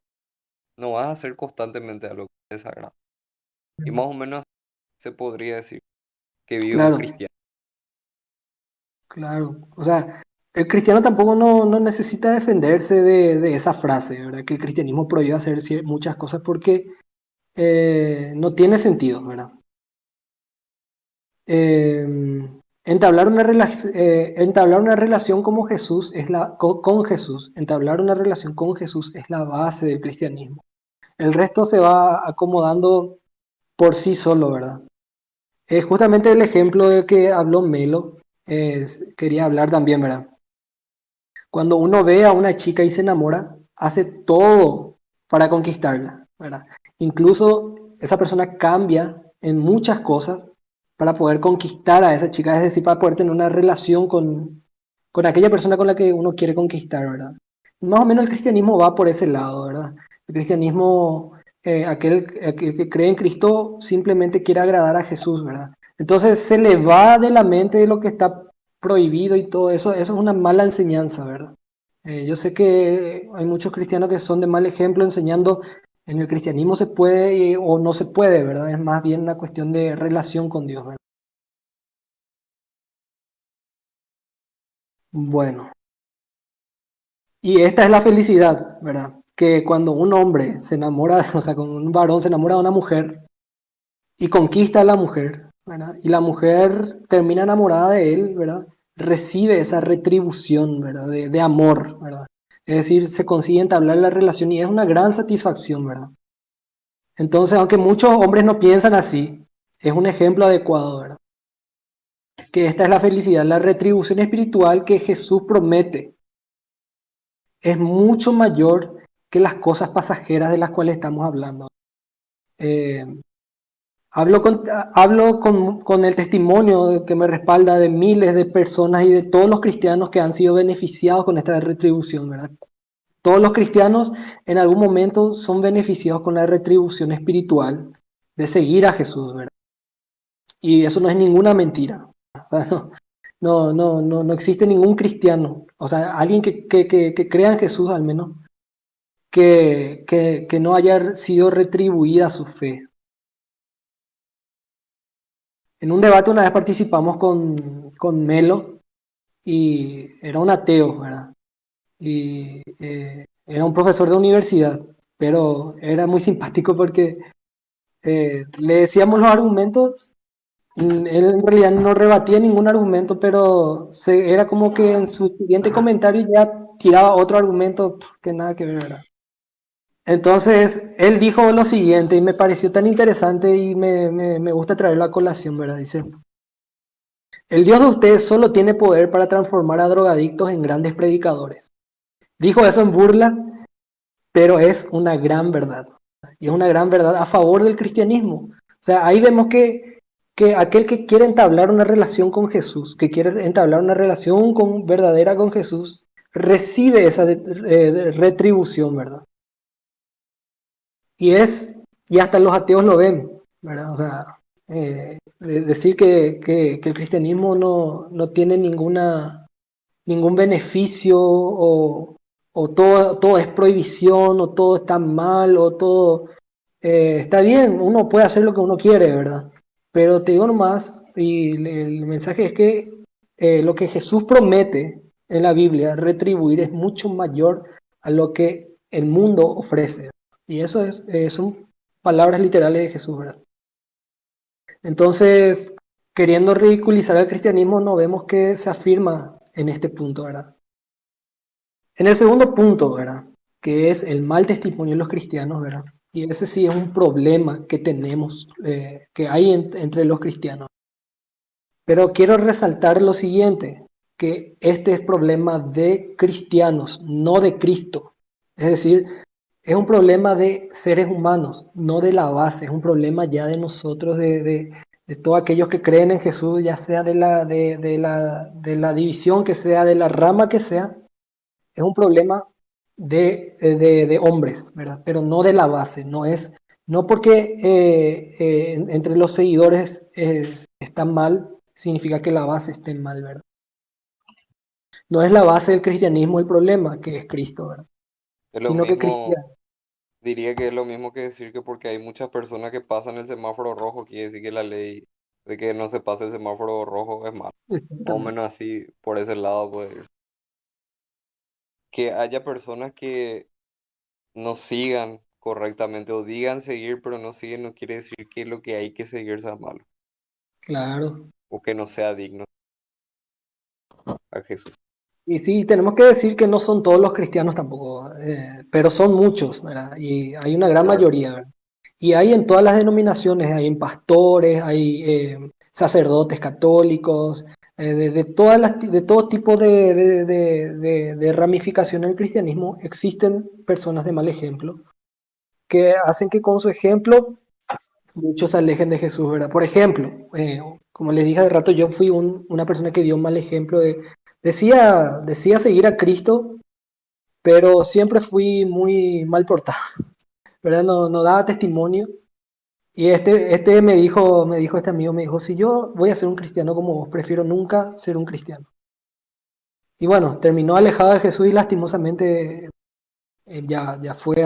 no vas a hacer constantemente algo que te desagrada. Y más o menos se podría decir que vive un
claro,
cristiano.
claro. O sea, el cristiano tampoco no necesita defenderse de esa frase, ¿verdad? Que el cristianismo prohíbe hacer muchas cosas porque no tiene sentido, ¿verdad? Eh, entablar una relación como Jesús con Jesús, entablar una relación con Jesús es la base del cristianismo. El resto se va acomodando por sí solo, ¿verdad? Justamente el ejemplo del que habló Melo, quería hablar también, ¿verdad? Cuando uno ve a una chica y se enamora, hace todo para conquistarla, ¿verdad? Incluso esa persona cambia en muchas cosas para poder conquistar a esa chica, es decir, para poder tener una relación con aquella persona con la que uno quiere conquistar, ¿verdad? Más o menos el cristianismo va por ese lado, ¿verdad? El cristianismo, aquel que cree en Cristo simplemente quiere agradar a Jesús, ¿verdad? Entonces se le va de la mente de lo que está prohibido y todo eso, eso es una mala enseñanza, ¿verdad? Yo sé que hay muchos cristianos que son de mal ejemplo enseñando en el cristianismo se puede o no se puede, ¿verdad? Es más bien una cuestión de relación con Dios, ¿verdad? Bueno, y esta es la felicidad, ¿verdad? Que cuando un hombre se enamora, o sea, cuando un varón se enamora de una mujer y conquista a la mujer, ¿verdad? Y la mujer termina enamorada de él, ¿verdad? Recibe esa retribución, ¿verdad? De amor, ¿verdad? Es decir, se consigue entablar la relación y es una gran satisfacción, ¿verdad? Entonces, aunque muchos hombres no piensan así, es un ejemplo adecuado, ¿verdad? Que esta es la felicidad, la retribución espiritual que Jesús promete es mucho mayor que las cosas pasajeras de las cuales estamos hablando. Eh, hablo con el testimonio que me respalda de miles de personas y de todos los cristianos que han sido beneficiados con esta retribución, ¿verdad? Todos los cristianos en algún momento son beneficiados con la retribución espiritual de seguir a Jesús, ¿verdad? Y eso no es ninguna mentira. No existe ningún cristiano, o sea, alguien que crea en Jesús al menos, que no haya sido retribuida su fe. En un debate una vez participamos con Melo y era un ateo, ¿verdad? Y era un profesor de universidad, pero era muy simpático porque le decíamos los argumentos. Él en realidad no rebatía ningún argumento, pero era como que en su siguiente comentario ya tiraba otro argumento que nada que ver, ¿verdad? Entonces, él dijo lo siguiente y me pareció tan interesante y me gusta traerlo a colación, ¿verdad? Dice, el Dios de ustedes solo tiene poder para transformar a drogadictos en grandes predicadores. Dijo eso en burla, pero es una gran verdad. Y es una gran verdad a favor del cristianismo. O sea, ahí vemos que aquel que quiere entablar una relación con Jesús, que quiere entablar una relación verdadera con Jesús, recibe esa retribución, ¿verdad? Y hasta los ateos lo ven, ¿verdad? O sea, decir que el cristianismo no tiene ningún beneficio o todo es prohibición o todo está mal o todo está bien, uno puede hacer lo que uno quiere, ¿verdad? Pero te digo nomás, y el mensaje es que lo que Jesús promete en la Biblia, retribuir, es mucho mayor a lo que el mundo ofrece. Y eso son palabras literales de Jesús, ¿verdad? Entonces, queriendo ridiculizar al cristianismo, no vemos que se afirma en este punto, ¿verdad? En el segundo punto, ¿verdad? Que es el mal testimonio de los cristianos, ¿verdad? Y ese sí es un problema que tenemos, que hay entre los cristianos. Pero quiero resaltar lo siguiente, que este es problema de cristianos, no de Cristo. Es decir, es un problema de seres humanos, no de la base, es un problema ya de nosotros, de todos aquellos que creen en Jesús, ya sea de la división que sea, de la rama que sea, es un problema de hombres, ¿verdad? Pero no de la base, no porque entre los seguidores está mal, significa que la base esté mal, ¿verdad? No es la base del cristianismo el problema, que es Cristo, ¿verdad?
Es lo
Sino que
mismo,
cristiano.
diría que es lo mismo que decir que porque hay muchas personas que pasan el semáforo rojo, quiere decir que la ley de que no se pase el semáforo rojo es mala. Más o menos así, por ese lado puede ir. Que haya personas que no sigan correctamente o digan seguir, pero no siguen, no quiere decir que lo que hay que seguir sea malo
Claro.
o que no sea digno a Jesús.
Y sí, tenemos que decir que no son todos los cristianos tampoco, pero son muchos, ¿verdad? Y hay una gran
Claro.
mayoría, ¿verdad? Y hay en todas las denominaciones, hay en pastores, hay sacerdotes católicos, de todo tipo de ramificación en el cristianismo, existen personas de mal ejemplo que hacen que con su ejemplo muchos se alejen de Jesús, ¿verdad? Por ejemplo, como les dije hace rato, yo fui una persona que dio un mal ejemplo decía seguir a Cristo, pero siempre fui muy mal portado, ¿verdad? No daba testimonio. Y este me dijo este amigo, me dijo, si yo voy a ser un cristiano como vos, prefiero nunca ser un cristiano. Y bueno, terminó alejado de Jesús y lastimosamente ya fue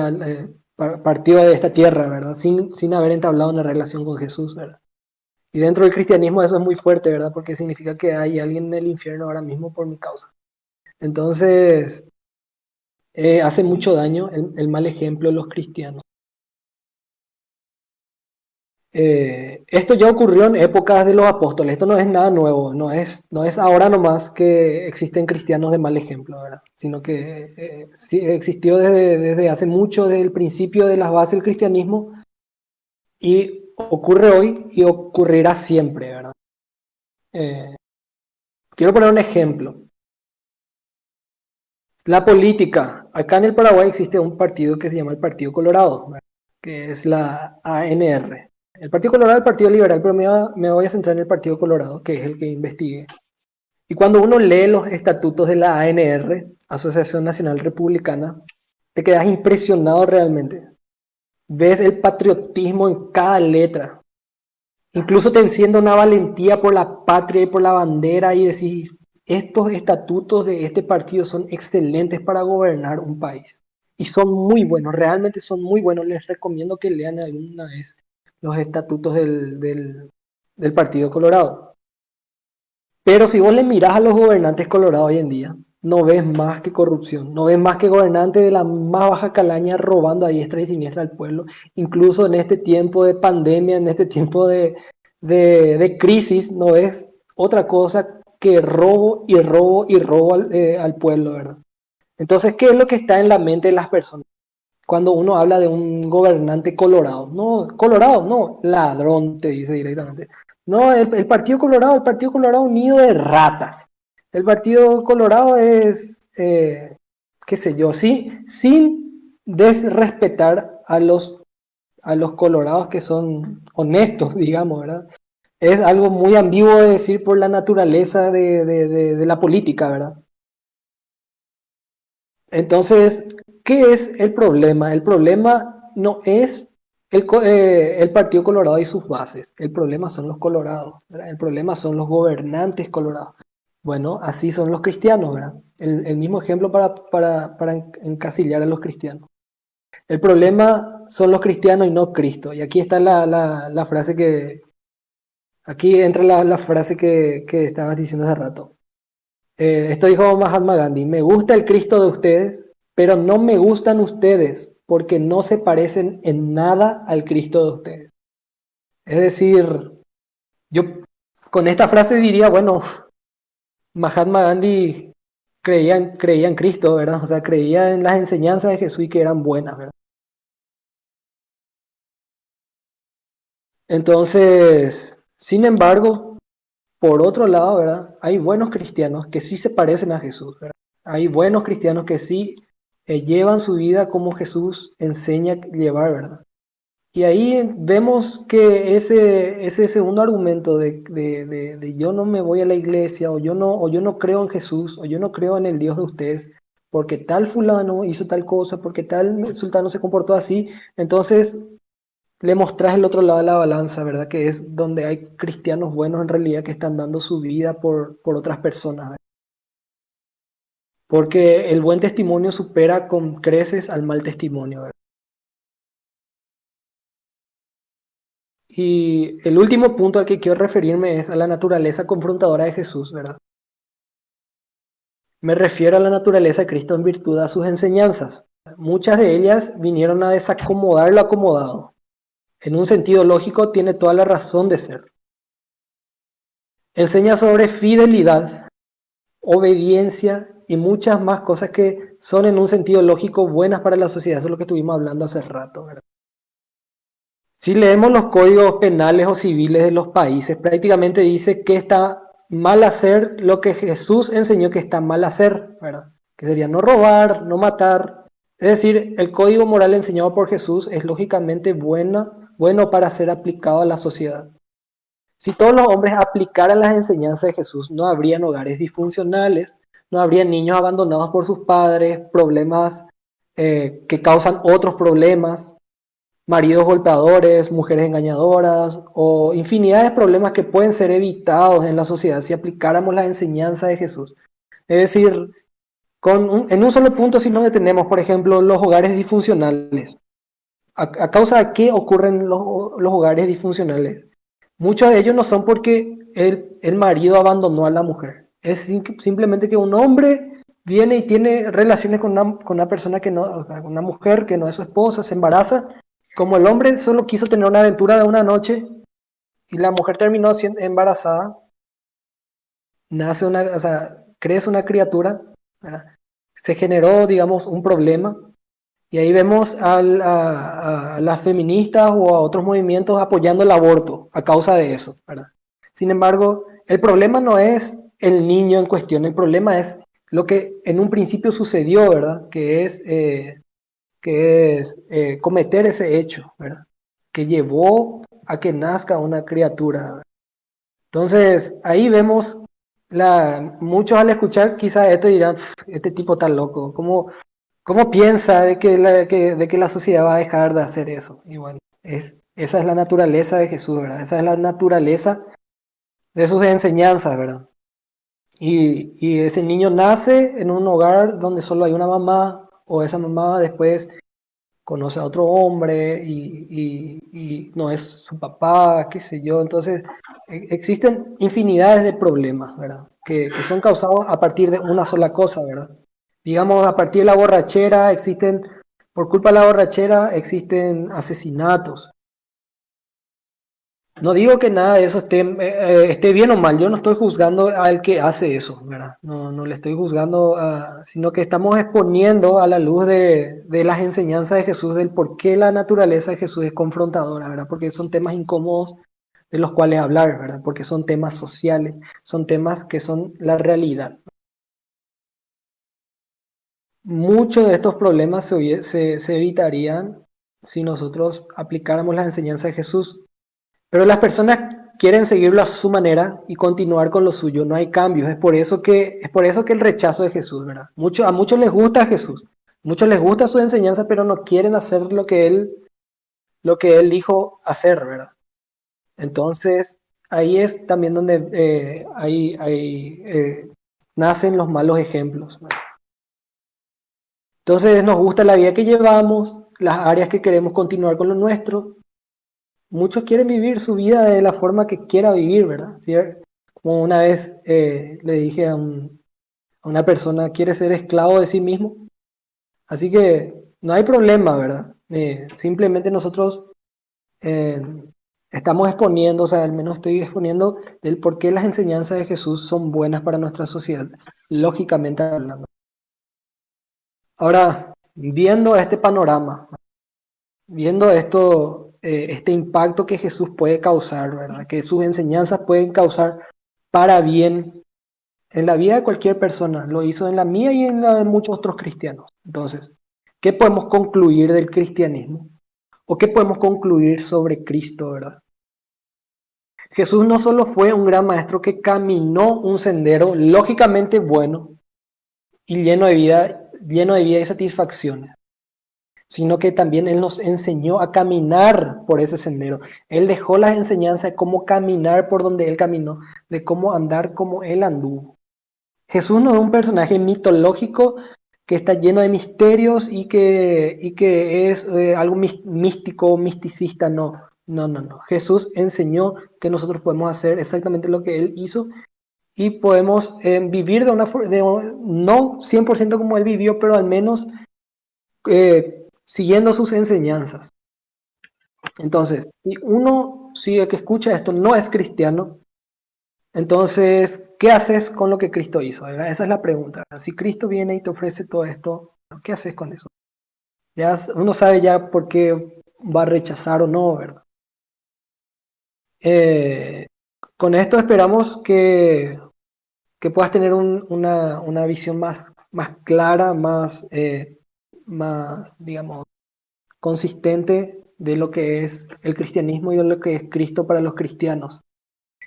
partido de esta tierra, ¿verdad? Sin haber entablado una relación con Jesús, ¿verdad? Y dentro del cristianismo eso es muy fuerte, ¿verdad? Porque significa que hay alguien en el infierno ahora mismo por mi causa. Entonces, hace mucho daño el mal ejemplo de los cristianos. Esto ya ocurrió en épocas de los apóstoles, esto no es nada nuevo, no es ahora nomás que existen cristianos de mal ejemplo, ¿verdad? Sino que sí existió desde hace mucho, desde el principio de las bases del cristianismo, y ocurre hoy y ocurrirá siempre, ¿verdad? Eh, Quiero poner un ejemplo. La política. Acá en el Paraguay existe un partido que se llama el Partido Colorado, ¿verdad? Que es la ANR. El Partido Colorado es el Partido Liberal, pero me voy a centrar en el Partido Colorado, que es el que investigue. Y cuando uno lee los estatutos de la ANR, Asociación Nacional Republicana, te quedas impresionado realmente. Ves el patriotismo en cada letra. Incluso te enciende una valentía por la patria y por la bandera y decís, estos estatutos de este partido son excelentes para gobernar un país. Y son muy buenos, realmente son muy buenos. Les recomiendo que lean alguna vez los estatutos del Partido Colorado. Pero si vos le mirás a los gobernantes colorados hoy en día, no ves más que corrupción, no ves más que gobernantes de la más baja calaña robando a diestra y siniestra al pueblo. Incluso en este tiempo de pandemia, en este tiempo de crisis, no ves otra cosa que robo y robo y robo al pueblo, ¿verdad? Entonces, ¿qué es lo que está en la mente de las personas cuando uno habla de un gobernante colorado, no, ladrón, te dice directamente. No, el Partido Colorado un nido de ratas. El Partido Colorado es, qué sé yo, sí, sin desrespetar a los colorados que son honestos, digamos, ¿verdad? Es algo muy ambiguo de decir por la naturaleza de la política, ¿verdad? Entonces, ¿qué es el problema? El problema no es el Partido Colorado y sus bases. El problema son los colorados, ¿verdad? El problema son los gobernantes colorados. Bueno, así son los cristianos, ¿verdad? El mismo ejemplo para encasillar a los cristianos. El problema son los cristianos y no Cristo. Y aquí está la frase que... Aquí entra la frase que estabas diciendo hace rato. Esto dijo Mahatma Gandhi: me gusta el Cristo de ustedes, pero no me gustan ustedes porque no se parecen en nada al Cristo de ustedes. Es decir, yo con esta frase diría, bueno, Mahatma Gandhi creía en Cristo, ¿verdad? O sea, creía en las enseñanzas de Jesús y que eran buenas, ¿verdad? Entonces, sin embargo, por otro lado, ¿verdad? Hay buenos cristianos que sí se parecen a Jesús, ¿verdad? Hay buenos cristianos que sí llevan su vida como Jesús enseña a llevar, ¿verdad? Y ahí vemos que ese segundo argumento de yo no me voy a la iglesia, o yo no creo en Jesús, o yo no creo en el Dios de ustedes, porque tal fulano hizo tal cosa, porque tal sultano se comportó así, entonces le mostrás el otro lado de la balanza, ¿verdad? Que es donde hay cristianos buenos en realidad que están dando su vida por otras personas, ¿verdad? Porque el buen testimonio supera con creces al mal testimonio, ¿verdad? Y el último punto al que quiero referirme es a la naturaleza confrontadora de Jesús, ¿verdad? Me refiero a la naturaleza de Cristo en virtud de sus enseñanzas. Muchas de ellas vinieron a desacomodar lo acomodado. En un sentido lógico, tiene toda la razón de ser. Enseña sobre fidelidad, obediencia y muchas más cosas que son en un sentido lógico buenas para la sociedad. Eso es lo que estuvimos hablando hace rato, ¿verdad? Si leemos los códigos penales o civiles de los países, prácticamente dice que está mal hacer lo que Jesús enseñó que está mal hacer, ¿verdad? Que sería no robar, no matar. Es decir, el código moral enseñado por Jesús es lógicamente bueno para ser aplicado a la sociedad. Si todos los hombres aplicaran las enseñanzas de Jesús, no habrían hogares disfuncionales, no habrían niños abandonados por sus padres, problemas que causan otros problemas, maridos golpeadores, mujeres engañadoras o infinidad de problemas que pueden ser evitados en la sociedad si aplicáramos la enseñanza de Jesús. Es decir, en un solo punto si nos detenemos, por ejemplo, los hogares disfuncionales. ¿A causa de qué ocurren los hogares disfuncionales? Muchos de ellos no son porque el marido abandonó a la mujer. Es simplemente que un hombre viene y tiene relaciones con una persona que no, una mujer que no es su esposa, se embaraza. Como el hombre solo quiso tener una aventura de una noche y la mujer terminó siendo embarazada, o sea, crece una criatura, ¿verdad? Se generó, digamos, un problema. Y ahí vemos a las feministas o a otros movimientos apoyando el aborto a causa de eso, ¿verdad? Sin embargo, el problema no es el niño en cuestión, el problema es lo que en un principio sucedió, ¿verdad? Que es cometer ese hecho, ¿verdad? Que llevó a que nazca una criatura, ¿verdad? Entonces, ahí vemos, muchos al escuchar quizás esto dirán: este tipo está loco, ¿cómo piensa de que la sociedad va a dejar de hacer eso? Y bueno, esa es la naturaleza de Jesús, ¿verdad? Esa es la naturaleza de sus enseñanzas, ¿verdad? Y ese niño nace en un hogar donde solo hay una mamá, o esa mamá después conoce a otro hombre y no es su papá, qué sé yo. Entonces, existen infinidades de problemas, ¿verdad? Que son causados a partir de una sola cosa, ¿verdad? Digamos, a partir de la borrachera existen, por culpa de la borrachera, existen asesinatos. No digo que nada de eso esté bien o mal, yo no estoy juzgando al que hace eso, ¿verdad? No, no le estoy juzgando, sino que estamos exponiendo a la luz de las enseñanzas de Jesús, del por qué la naturaleza de Jesús es confrontadora, ¿verdad? Porque son temas incómodos de los cuales hablar, ¿verdad? Porque son temas sociales, son temas que son la realidad. Muchos de estos problemas se evitarían si nosotros aplicáramos las enseñanzas de Jesús. Pero las personas quieren seguirlo a su manera y continuar con lo suyo. No hay cambios. Es por eso que el rechazo de Jesús, ¿verdad? A muchos les gusta Jesús. A muchos les gusta su enseñanza, pero no quieren hacer lo que él dijo hacer, ¿verdad? Entonces, ahí es también donde nacen los malos ejemplos, ¿verdad? Entonces, nos gusta la vida que llevamos, las áreas que queremos continuar con lo nuestro. Muchos quieren vivir su vida de la forma que quiera vivir, ¿verdad? ¿Sí? Como una vez le dije a una persona, quiere ser esclavo de sí mismo. Así que no hay problema, ¿verdad? Simplemente nosotros eh, estamos exponiendo, o sea, al menos estoy exponiendo del por qué las enseñanzas de Jesús son buenas para nuestra sociedad, lógicamente hablando. Ahora, viendo este panorama, viendo esto, este impacto que Jesús puede causar, ¿verdad? Que sus enseñanzas pueden causar para bien en la vida de cualquier persona. Lo hizo en la mía y en la de muchos otros cristianos. Entonces, ¿qué podemos concluir del cristianismo? ¿O qué podemos concluir sobre Cristo, verdad? Jesús no solo fue un gran maestro que caminó un sendero lógicamente bueno y lleno de vida y satisfacciones, sino que también Él nos enseñó a caminar por ese sendero. Él dejó las enseñanzas de cómo caminar por donde Él caminó, de cómo andar como Él anduvo. Jesús no es un personaje mitológico que está lleno de misterios y que es algo místico, misticista, no. No, no, no. Jesús enseñó que nosotros podemos hacer exactamente lo que Él hizo y podemos vivir de una forma, no 100% como Él vivió, pero al menos siguiendo sus enseñanzas. Entonces, si el que escucha esto no es cristiano, entonces, ¿qué haces con lo que Cristo hizo? ¿Verdad? Esa es la pregunta, ¿verdad? Si Cristo viene y te ofrece todo esto, ¿qué haces con eso? Uno sabe ya por qué va a rechazar o no, ¿verdad? Eh, con esto esperamos que puedas tener una visión más clara, más, digamos, consistente de lo que es el cristianismo y de lo que es Cristo para los cristianos.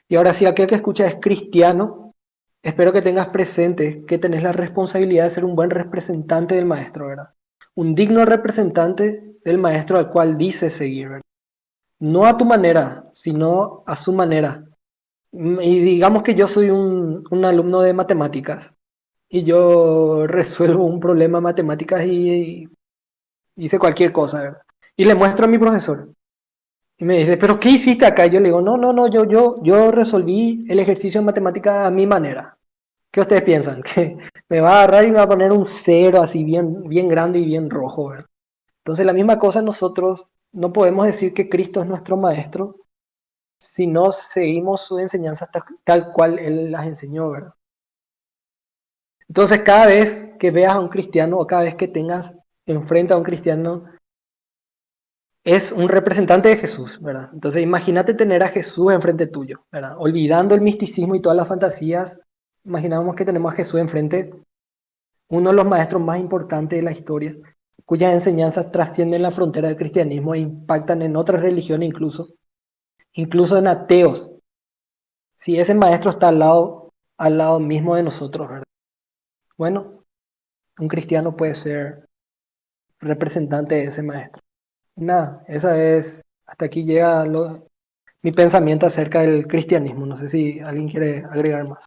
Y ahora, si aquel que escucha es cristiano, espero que tengas presente que tenés la responsabilidad de ser un buen representante del maestro, ¿verdad? Un digno representante del maestro al cual dices seguir, ¿verdad? No a tu manera, sino a su manera. Y digamos que yo soy un alumno de matemáticas y yo resuelvo un problema de matemáticas y hice cualquier cosa, ¿verdad? Y le muestro a mi profesor. Y me dice, ¿pero qué hiciste acá? Y yo le digo, no, no, no, yo resolví el ejercicio de matemática a mi manera. ¿Qué ustedes piensan? Que me va a agarrar y me va a poner un cero así bien, bien grande y bien rojo, ¿verdad? Entonces la misma cosa nosotros no podemos decir que Cristo es nuestro maestro si no seguimos su enseñanza tal cual Él las enseñó, ¿verdad? Entonces cada vez que veas a un cristiano o cada vez que tengas enfrente a un cristiano, es un representante de Jesús, ¿verdad? Entonces imagínate tener a Jesús enfrente tuyo, ¿verdad? Olvidando el misticismo y todas las fantasías, imaginamos que tenemos a Jesús enfrente, uno de los maestros más importantes de la historia, cuyas enseñanzas trascienden la frontera del cristianismo e impactan en otras religiones incluso en ateos. Si ese maestro está al lado mismo de nosotros, ¿verdad? Bueno, un cristiano puede ser representante de ese maestro. Y nada, hasta aquí llega mi pensamiento acerca del cristianismo. No sé si alguien quiere agregar más.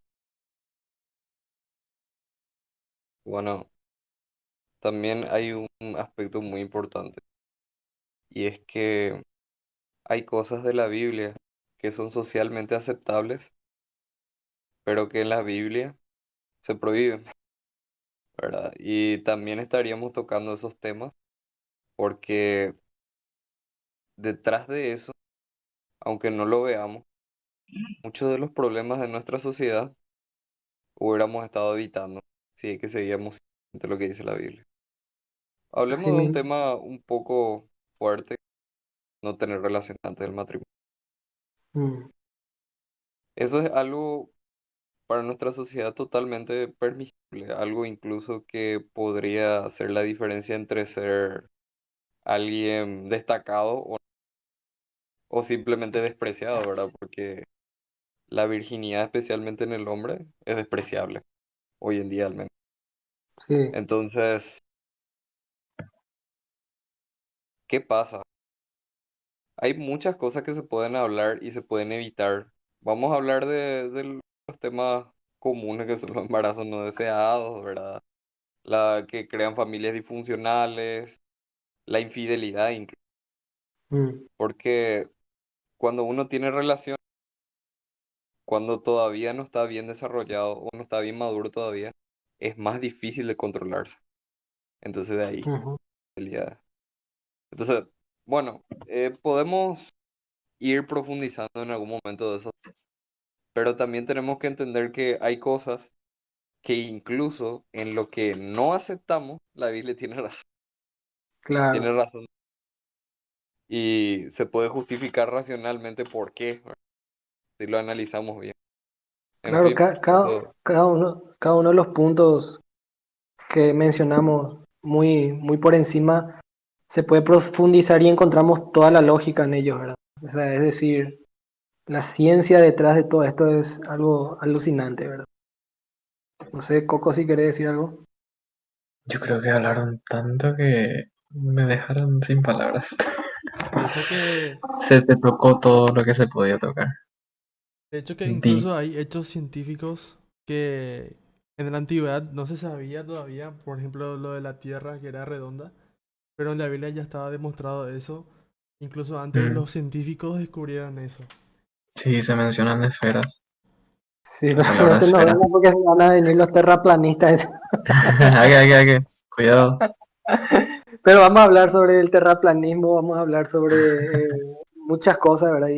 Bueno, también hay un aspecto muy importante y es que hay cosas de la Biblia que son socialmente aceptables, pero que en la Biblia se prohíben, ¿verdad? Y también estaríamos tocando esos temas porque detrás de eso, aunque no lo veamos, muchos de los problemas de nuestra sociedad hubiéramos estado evitando si es que seguíamos de lo que dice la Biblia.
Así
Hablemos de un
mismo.
tema un poco fuerte, no tener relación antes del matrimonio.
Mm,
Eso es algo para nuestra sociedad totalmente permisible, algo incluso que podría hacer la diferencia entre ser alguien destacado o simplemente despreciado, ¿verdad? Porque la virginidad, especialmente en el hombre, es despreciable, hoy en día al menos.
sí,
Entonces, ¿qué pasa? Hay muchas cosas que se pueden hablar y se pueden evitar. Vamos a hablar de los temas comunes que son los embarazos no deseados, ¿verdad? La que crean familias disfuncionales, la infidelidad incluso.
mm,
Porque cuando uno tiene relación, cuando todavía no está bien desarrollado o no está bien maduro todavía, es más difícil de controlarse. Entonces de ahí,
ujú,
infidelidad. Entonces, bueno, podemos ir profundizando en algún momento de eso, pero también tenemos que entender que hay cosas que incluso en lo que no aceptamos, la Biblia tiene razón. Tiene
claro.
razón. Y se puede justificar racionalmente por qué, ¿verdad? Si lo analizamos bien. En
Claro,
fin, eso,
cada uno de los puntos que mencionamos muy por encima se puede profundizar y encontramos toda la lógica en ellos, ¿verdad? O sea, es decir, la ciencia detrás de todo esto es algo alucinante, ¿verdad? No sé, Coco, si querés decir algo.
Yo creo que hablaron tanto que me dejaron sin palabras.
De hecho que,
Se te tocó todo lo que se podía tocar.
de hecho que
Di.
incluso hay hechos científicos que en la antigüedad no se sabía todavía, por ejemplo, lo de la Tierra que era redonda, pero en la Biblia ya estaba demostrado eso, incluso antes de
Mm,
los científicos descubrieran eso.
sí, se mencionan esferas.
Sí,
La
pero
palabra
no
esfera.
vengan porque se van a venir los terraplanistas.
Cuidado.
Pero vamos a hablar sobre el terraplanismo, vamos a hablar sobre muchas cosas, ¿verdad?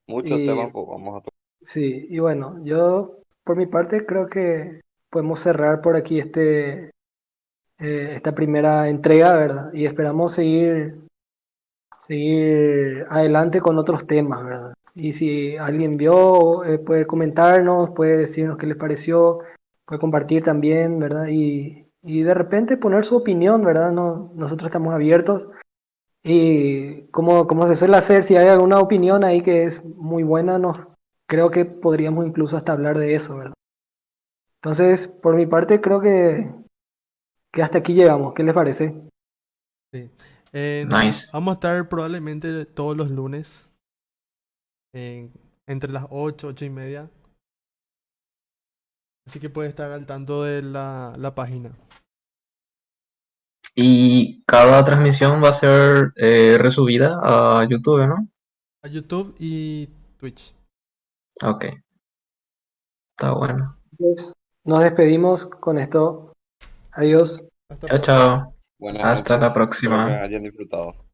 muchos
Y
temas pues, vamos a tocar.
sí, y bueno, yo por mi parte creo que podemos cerrar por aquí esta primera entrega, ¿verdad? Y esperamos seguir adelante con otros temas, ¿verdad? Y si alguien vio, puede comentarnos, puede decirnos qué les pareció, puede compartir también, ¿verdad? Y de repente poner su opinión, ¿verdad? No, nosotros estamos abiertos. Y como se suele hacer, si hay alguna opinión ahí que es muy buena, creo que podríamos incluso hasta hablar de eso, ¿verdad? Entonces, por mi parte, creo que hasta aquí llegamos. ¿Qué les parece?
Sí.
Nice.
Vamos a estar probablemente todos los lunes en- entre las 8, 8:30. Así que puede estar al tanto de la página.
Y cada transmisión va a ser resubida a YouTube, ¿no?
A YouTube y Twitch.
Ok, está bueno.
Pues, nos despedimos con esto. Adiós.
Hasta
Chao,
pronto.
chao.
Buenas
Hasta la
noches, espero que
próxima.
hayan disfrutado.